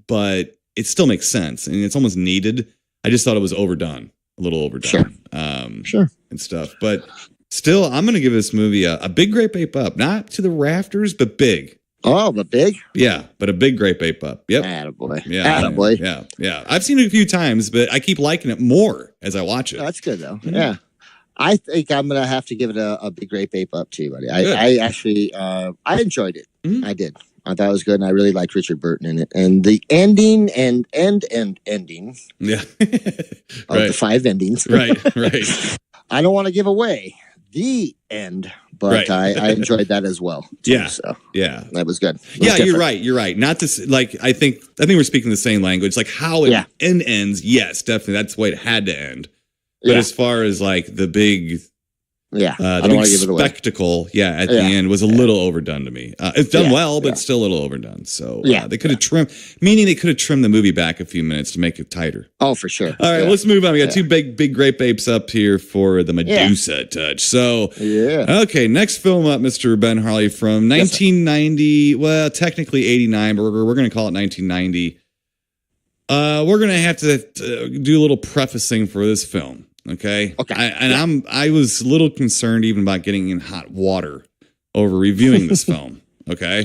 But it still makes sense, and it's almost needed. I just thought it was overdone, a little overdone. Sure. And stuff. But still, I'm going to give this movie a big grape ape up. Not to the rafters, but big. Oh, but big? Yeah, but a big grape ape up. Yep. Attaboy. Yeah. Attaboy. Yeah. I've seen it a few times, but I keep liking it more as I watch it. That's good, though. Mm-hmm. Yeah. I think I'm going to have to give it a big grape ape up, too, buddy. I actually, I enjoyed it. Mm-hmm. I did. I thought it was good, and I really liked Richard Burton in it. And the ending and ending. Yeah. Of the 5 endings. Right. I don't want to give away the end, but I enjoyed that as well. Too, yeah. So that was good. You're right. Not to like, I think we're speaking the same language. Like how it ends. Yes, definitely. That's the way it had to end. But as far as like the big, I don't want to give it away. Spectacle, at the end was a little overdone to me. It's done well, but still a little overdone. So they could have trimmed, meaning they could have trimmed the movie back a few minutes to make it tighter. Oh, for sure. All right, let's move on. We got 2 big grape apes up here for the Medusa Touch. So, okay, next film up, Mr. Ben Harley, from 1990. Well, technically 89, but we're going to call it 1990. We're going to have to do a little prefacing for this film. Okay. I was a little concerned even about getting in hot water over reviewing this film. Okay.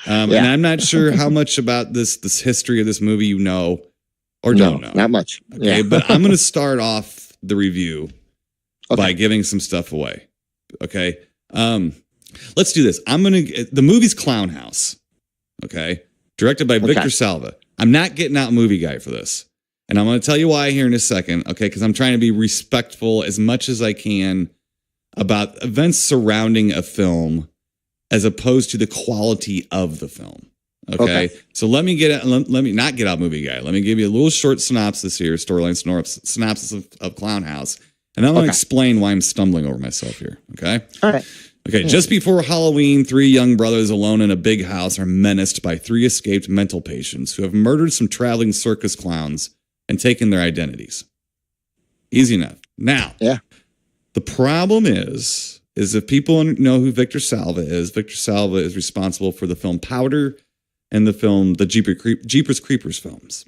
And I'm not sure how much about this history of this movie you know or don't know. Not much. Okay. But I'm going to start off the review by giving some stuff away. Okay. Let's do this. The movie's Clownhouse. Okay. Directed by Victor Salva. I'm not getting out movie guy for this. And I'm going to tell you why here in a second, okay? Because I'm trying to be respectful as much as I can about events surrounding a film as opposed to the quality of the film, okay? So let me not get out movie guy. Let me give you a little short synopsis here, storyline synopsis of Clownhouse. And I'm going to explain why I'm stumbling over myself here, okay? All right. Okay, just before Halloween, 3 young brothers alone in a big house are menaced by 3 escaped mental patients who have murdered some traveling circus clowns and taken their identities. Easy enough. Now, the problem is if people know who Victor Salva is responsible for the film Powder and the Jeepers Creepers films.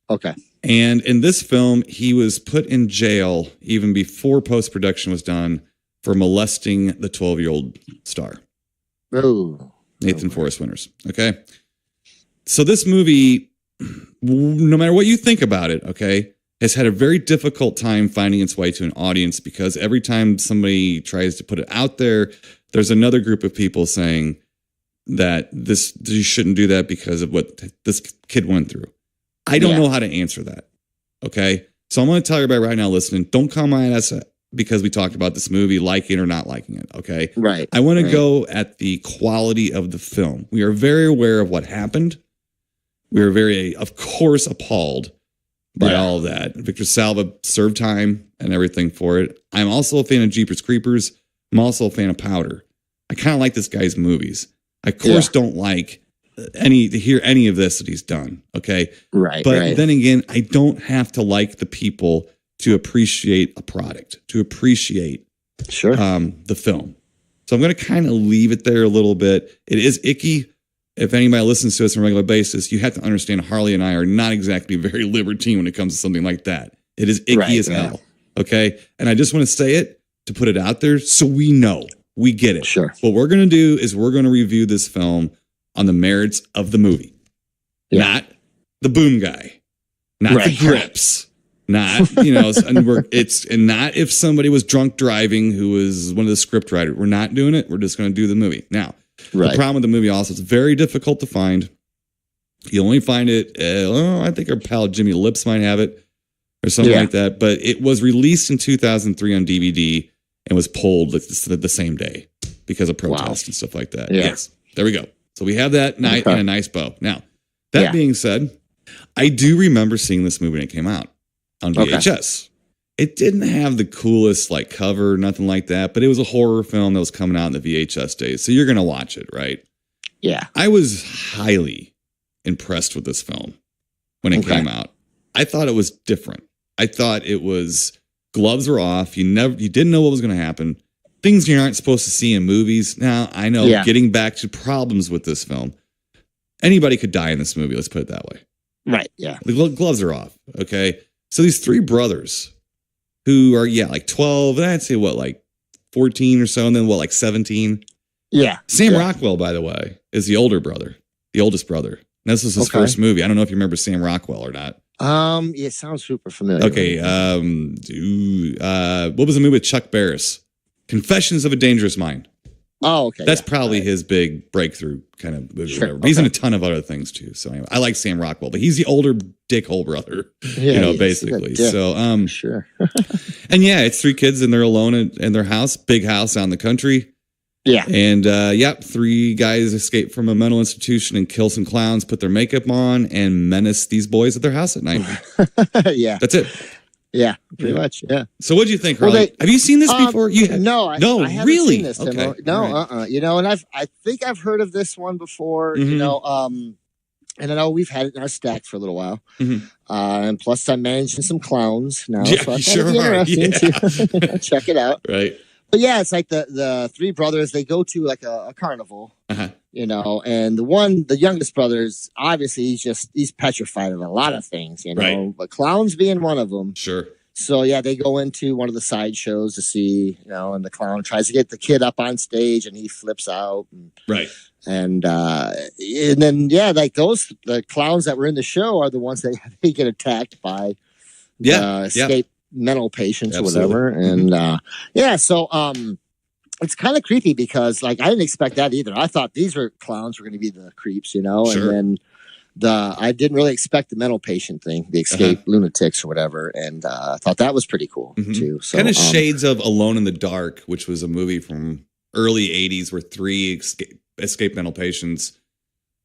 Okay. And in this film, he was put in jail even before post-production was done for molesting the 12-year-old star. Oh. Nathan Forrest Winters. Okay. So this movie, no matter what you think about it, okay, has had a very difficult time finding its way to an audience because every time somebody tries to put it out there, there's another group of people saying that you shouldn't do that because of what this kid went through. I don't know how to answer that. Okay. So I'm going to tell everybody right now listening, don't come at us because we talked about this movie, liking or not liking it. Okay. Right. I want to go at the quality of the film. We are very aware of what happened. We are very, of course, appalled by all of that. Victor Salva served time and everything for it. I'm also a fan of Jeepers Creepers. I'm also a fan of Powder. I kind of like this guy's movies. I, of course, don't like to hear any of this that he's done. Okay. Right. But then again, I don't have to like the people to appreciate a product, to appreciate the film. So I'm going to kind of leave it there a little bit. It is icky. If anybody listens to us on a regular basis, you have to understand Harley and I are not exactly very libertine when it comes to something like that. It is icky as hell. Okay. And I just want to say it to put it out there so we know, we get it. Sure. What we're going to do is we're going to review this film on the merits of the movie, not the boom guy, not the grips, not, and not if somebody was drunk driving who was one of the script writers. We're not doing it. We're just going to do the movie. Now, the problem with the movie also, it's very difficult to find. You only find it, I think our pal Jimmy Lips might have it or something like that. But it was released in 2003 on DVD and was pulled the same day because of protests and stuff like that. Yes. There we go. So we have that night and a nice bow. Now, that being said, I do remember seeing this movie when it came out on VHS. It didn't have the coolest cover, nothing like that, but it was a horror film that was coming out in the VHS days. So you're going to watch it, right? Yeah. I was highly impressed with this film when it came out. I thought it was different. I thought it was gloves were off. You didn't know what was going to happen. Things you aren't supposed to see in movies. Now, I know getting back to problems with this film, anybody could die in this movie. Let's put it that way. Right. Yeah. The gloves are off. Okay. So these three brothers who are, 12, and I'd say 14 or so, and then 17? Yeah. Sam Rockwell, by the way, is the older brother, the oldest brother. And this was his first movie. I don't know if you remember Sam Rockwell or not. It sounds super familiar. Okay. What was the movie with Chuck Barris? Confessions of a Dangerous Mind. Oh, okay. That's probably his big breakthrough kind of movie. Sure, He's in a ton of other things too. So anyway, I like Sam Rockwell, but he's the older dickhole brother, basically. So, sure. And it's three kids and they're alone in their house, big house out in the country. Yeah. And, three guys escape from a mental institution and kill some clowns, put their makeup on and menace these boys at their house at night. Yeah. That's it. Yeah, pretty much. Yeah. So, what do you think, Harley? Have you seen this before? No, I haven't really. Seen this, okay. No, right. And I think I've heard of this one before. Mm-hmm. And I know we've had it in our stack for a little while. Mm-hmm. And plus, I'm managing some clowns now, yeah, so I sure thought it'd be interesting to check it out. Right. But it's like the three brothers. They go to a carnival. And the youngest brother's obviously he's petrified of a lot of things, right. But clowns being one of them. Sure. So they go into one of the side shows to see, and the clown tries to get the kid up on stage and he flips out. Right. And then the clowns that were in the show are the ones that they get attacked by escape mental patients. Absolutely. Or whatever. And so it's kind of creepy because I didn't expect that either. I thought these clowns were going to be the creeps, Sure. and then I didn't really expect the mental patient thing, the escape lunatics or whatever. And I thought that was pretty cool too. So kind of shades of Alone in the Dark, which was a movie from early 80s where three escape mental patients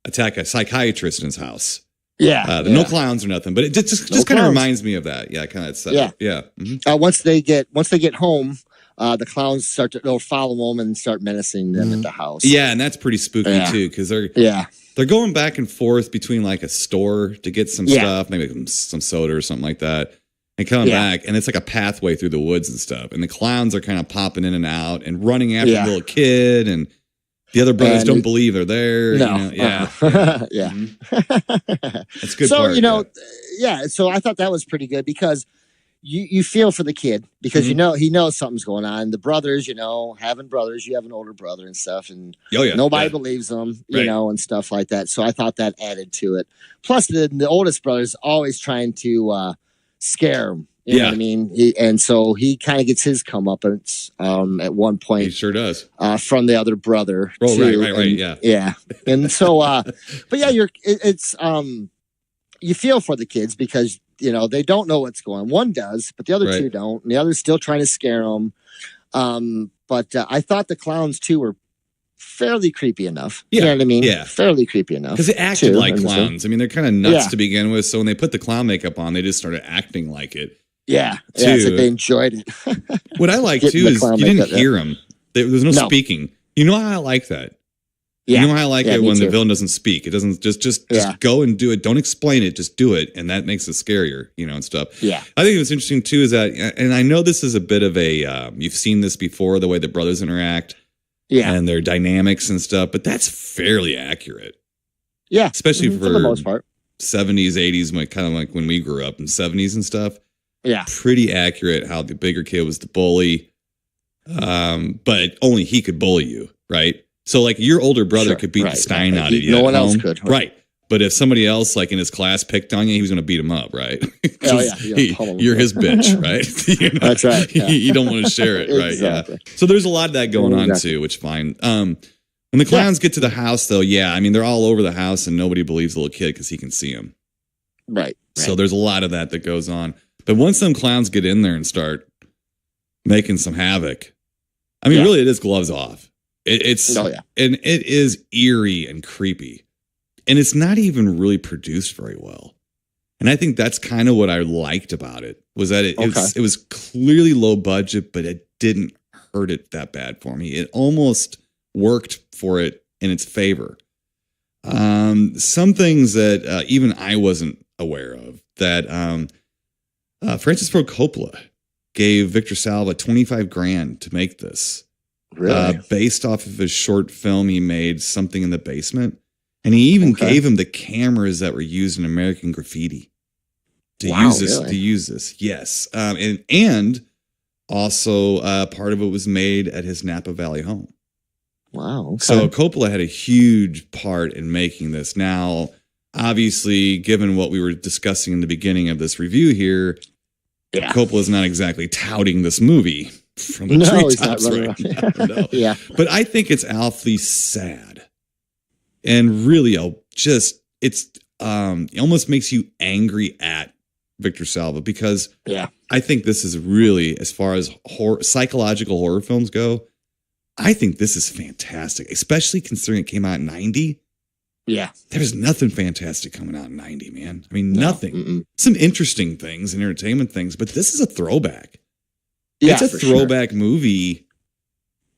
attack a psychiatrist in his house. Yeah. No clowns or nothing, but it just kind of reminds me of that. Yeah. Kind of. Yeah. Mm-hmm. Once they get home, the clowns they'll follow them and start menacing them at the house. Yeah. And that's pretty spooky too. Cause they're going back and forth between a store to get some stuff, maybe some soda or something like that, and coming back. And it's like a pathway through the woods and stuff. And the clowns are kind of popping in and out and running after the little kid. And the other brothers don't believe they're there. No. Yeah. Mm-hmm. That's good. So, so I thought that was pretty good because you feel for the kid because he knows something's going on. The brothers, having brothers, you have an older brother and stuff, and nobody believes them, and stuff like that. So I thought that added to it. Plus, the oldest brother's always trying to scare him. You know what I mean? And so he kind of gets his comeuppance at one point. He sure does. From the other brother. Oh, too. Right. Yeah. And so, but it's you feel for the kids because, they don't know what's going on. One does, but the other two don't. And the other's still trying to scare them. But I thought the clowns too were fairly creepy enough. Yeah, You know what I mean? yeah. Fairly creepy enough. Because they acted too, like and so- clowns. I mean, they're kind of nuts Yeah. to begin with. So when they put the clown makeup on, they just started acting like it. Yeah. Yeah. It's Too. like they enjoyed it. What I like Getting too the is clown you didn't makeup, hear him. There's no No. speaking. You know how I like that. Yeah. You know how I like Yeah, it me when the too. villain doesn't speak. It doesn't just Yeah. go and do it. Don't explain it. Just do it, and that makes it scarier, and stuff. Yeah. I think what's interesting too is that, and I know this is a bit of a you've seen this before, the way the brothers interact Yeah. and their dynamics and stuff, but that's fairly accurate, Yeah. especially Mhm, for the most part. 70s, 80s, kind of like when we grew up in 70s and stuff. Yeah. Pretty accurate how the bigger kid was the bully, but only he could bully you, right? So like your older brother Sure, could beat right, the Stein right. out of you. No at one else home. could. Right. But if somebody else like in his class picked on you, he was going to beat him up, right? Oh, yeah. You're his bitch, right? That's right, yeah. You don't want to share it, right? Exactly. Yeah. So there's a lot of that going on Exactly. too, which is fine. When the clowns get to the house, though, yeah, I mean they're all over the house, and nobody believes the little kid because he can see him. Right. So there's a lot of that goes on. But once some clowns get in there and start making some havoc, I mean, Yeah. really, it is gloves off. It's Oh, yeah. and it is eerie and creepy, and it's not even really produced very well. And I think that's kind of what I liked about it was that it was clearly low budget, but it didn't hurt it that bad for me. It almost worked for it in its favor. Some things that even I wasn't aware of that Francis Ford Coppola gave Victor Salva $25,000 to make this. Really? Based off of his short film he made, Something in the Basement. And he even gave him the cameras that were used in American Graffiti to use this. Yes. And also part of it was made at his Napa Valley home. Wow. Okay. So Coppola had a huge part in making this. Now, obviously, given what we were discussing in the beginning of this review here, yeah. Coppola's not exactly touting this movie from the he's not treetops running right around. now. No. Yeah. But I think it's awfully sad. And really, it almost makes you angry at Victor Salva because I think this is really, as far as psychological horror films go, I think this is fantastic, especially considering it came out in 90. Yeah. There's nothing fantastic coming out in 90, man. I mean, nothing. Mm-mm. Some interesting things and entertainment things, but this is a throwback. Yeah, It's a throwback movie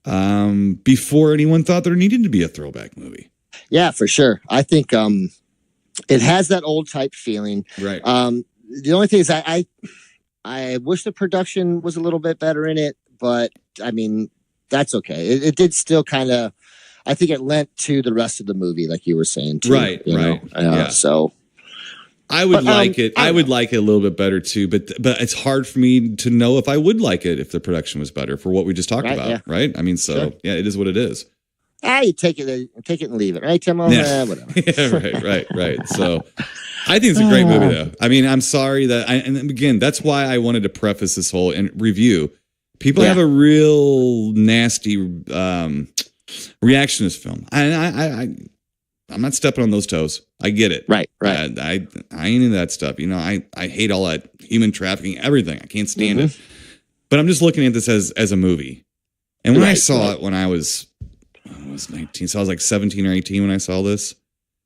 before anyone thought there needed to be a throwback movie. Yeah, for sure. I think it has that old type feeling. Right. The only thing is I wish the production was a little bit better in it, but I mean, that's okay. It did still kind of, I think it lent to the rest of the movie, like you were saying, too. Right. Yeah. So I would like it. I would like it a little bit better too, but it's hard for me to know if I would like it if the production was better for what we just talked about. Yeah. Right. I mean, so yeah, it is what it is. You take it and leave it, right, Timo? Yeah. Whatever. Yeah, right. So I think it's a great movie, though. I mean, I'm sorry that and again, that's why I wanted to preface this whole review. People have a real nasty reaction to this film. I'm not stepping on those toes. I get it. Right. I ain't into that stuff. I hate all that human trafficking, everything. I can't stand it. But I'm just looking at this as a movie. And when I saw it when I was 19, so I was like 17 or 18 when I saw this.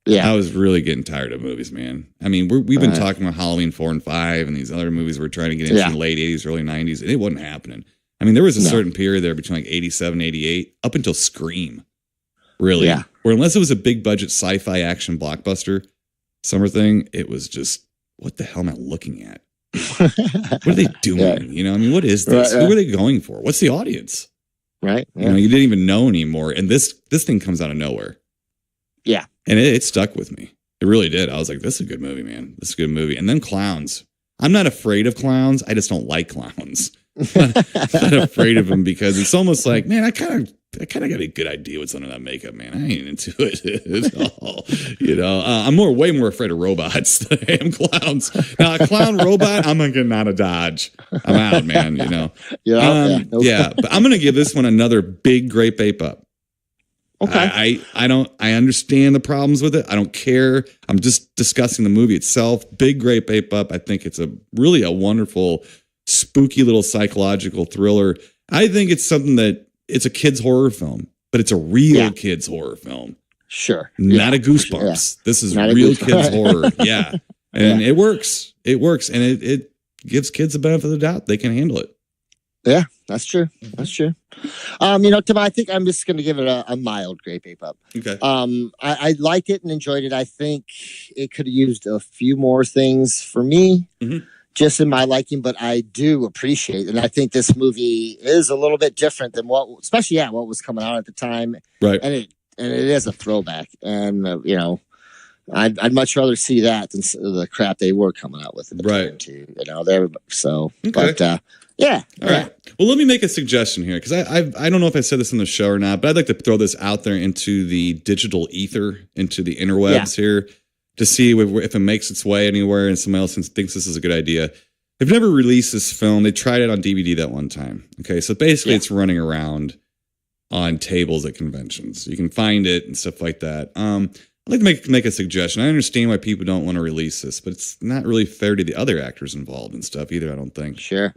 Yeah. I was really getting tired of movies, man. I mean, we've been talking about Halloween 4 and 5 and these other movies we're trying to get into in the late 80s, early 90s, and it wasn't happening. I mean, there was a certain period there between like 87, 88, up until Scream, really. Yeah. Where unless it was a big budget sci-fi action blockbuster summer thing, it was just, what the hell am I looking at? What are they doing? I mean, what is this? Who are they going for? What's the audience? Right. Yeah. You didn't even know anymore. And this thing comes out of nowhere. Yeah. And it stuck with me. It really did. I was like, this is a good movie, man. This is a good movie. And then clowns. I'm not afraid of clowns. I just don't like clowns. I'm not afraid of them because it's almost like, man, I kind of got a good idea what's under that makeup, man. I ain't into it at all. I'm way more afraid of robots than I am clowns. Now, a clown robot, I'm not getting out of Dodge. I'm out, man. Yeah, but I'm gonna give this one another big, great bape up. Okay. I understand the problems with it. I don't care. I'm just discussing the movie itself. Big, great bape up. I think it's really a wonderful, spooky little psychological thriller. I think it's something that it's a kid's horror film. but it's a real kids horror film. Sure. Not a Goosebumps. This is Not real kids horror. Yeah. And it works. It works. And it gives kids the benefit of the doubt. They can handle it. Yeah, that's true. That's true. Tim, I think I'm just going to give it a mild grape ape up. Okay. I liked it and enjoyed it. I think it could have used a few more things for me, just in my liking, but I do appreciate it. And I think this movie is a little bit different than what was coming out at the time. Right. And it is a throwback. And, I'd much rather see that than the crap they were coming out with at the time too. But yeah. All right. Well, let me make a suggestion here because I don't know if I said this in the show or not, but I'd like to throw this out there into the digital ether, into the interwebs here, to see if it makes its way anywhere and somebody else thinks this is a good idea. They've never released this film. They tried it on DVD that one time. Okay, so basically it's running around on tables at conventions. You can find it and stuff like that. I'd like to make a suggestion. I understand why people don't want to release this, but it's not really fair to the other actors involved and stuff either, I don't think. Sure.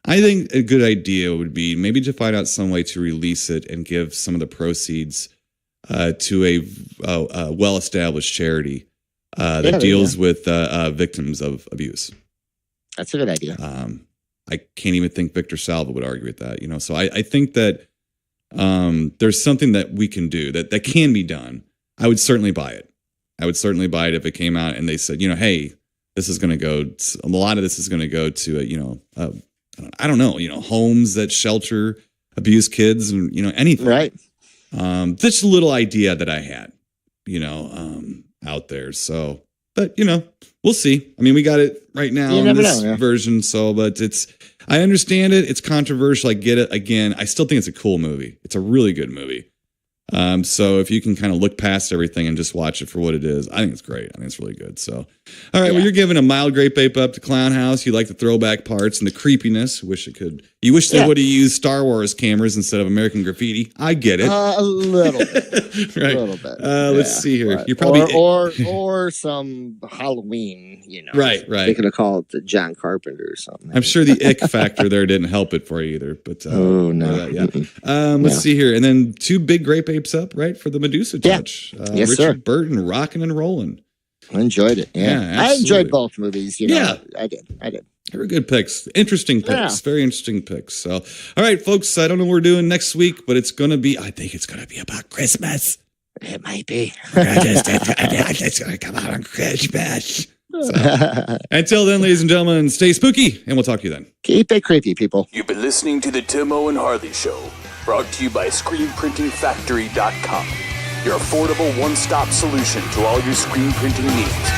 I think a good idea would be maybe to find out some way to release it and give some of the proceeds to a well-established charity that deals with victims of abuse. That's a good idea. I can't even think Victor Salva would argue with that. So I think that there's something that we can do that can be done. I would certainly buy it. I would certainly buy it if it came out and they said, hey, this is going to go. A lot of this is going to go to I don't know, homes that shelter abused kids and anything. Right. Just a little idea that I had, out there. So, but we'll see. I mean, we got it right now in this version. So, but I understand it. It's controversial. I get it. Again, I still think it's a cool movie. It's a really good movie. So if you can kind of look past everything and just watch it for what it is, I think it's great. I think it's really good. So, all right. Well, you're giving a mild grape ape up to Clownhouse. You like the throwback parts and the creepiness. You wish they would have used Star Wars cameras instead of American Graffiti. I get it. A little bit. Right. A little bit. Let's see here. But, You're probably or some Halloween, Right. They could have called it John Carpenter or something. I'm sure the ick factor there didn't help it for you either. But oh no. Let's see here. And then 2 big grape apes up, right, for the Medusa Touch. Yes, Richard sir. Burton rocking and rolling. I enjoyed it. Yeah, I enjoyed both movies. I did. They were good picks. Interesting picks. Very interesting picks. So, all right, folks, I don't know what we're doing next week, but I think it's going to be about Christmas. It might be. It's going to come out on Christmas. So, until then, ladies and gentlemen, stay spooky, and we'll talk to you then. Keep it creepy, people. You've been listening to the Tim Owen Harley Show, brought to you by ScreenPrintingFactory.com, your affordable one-stop solution to all your screen printing needs.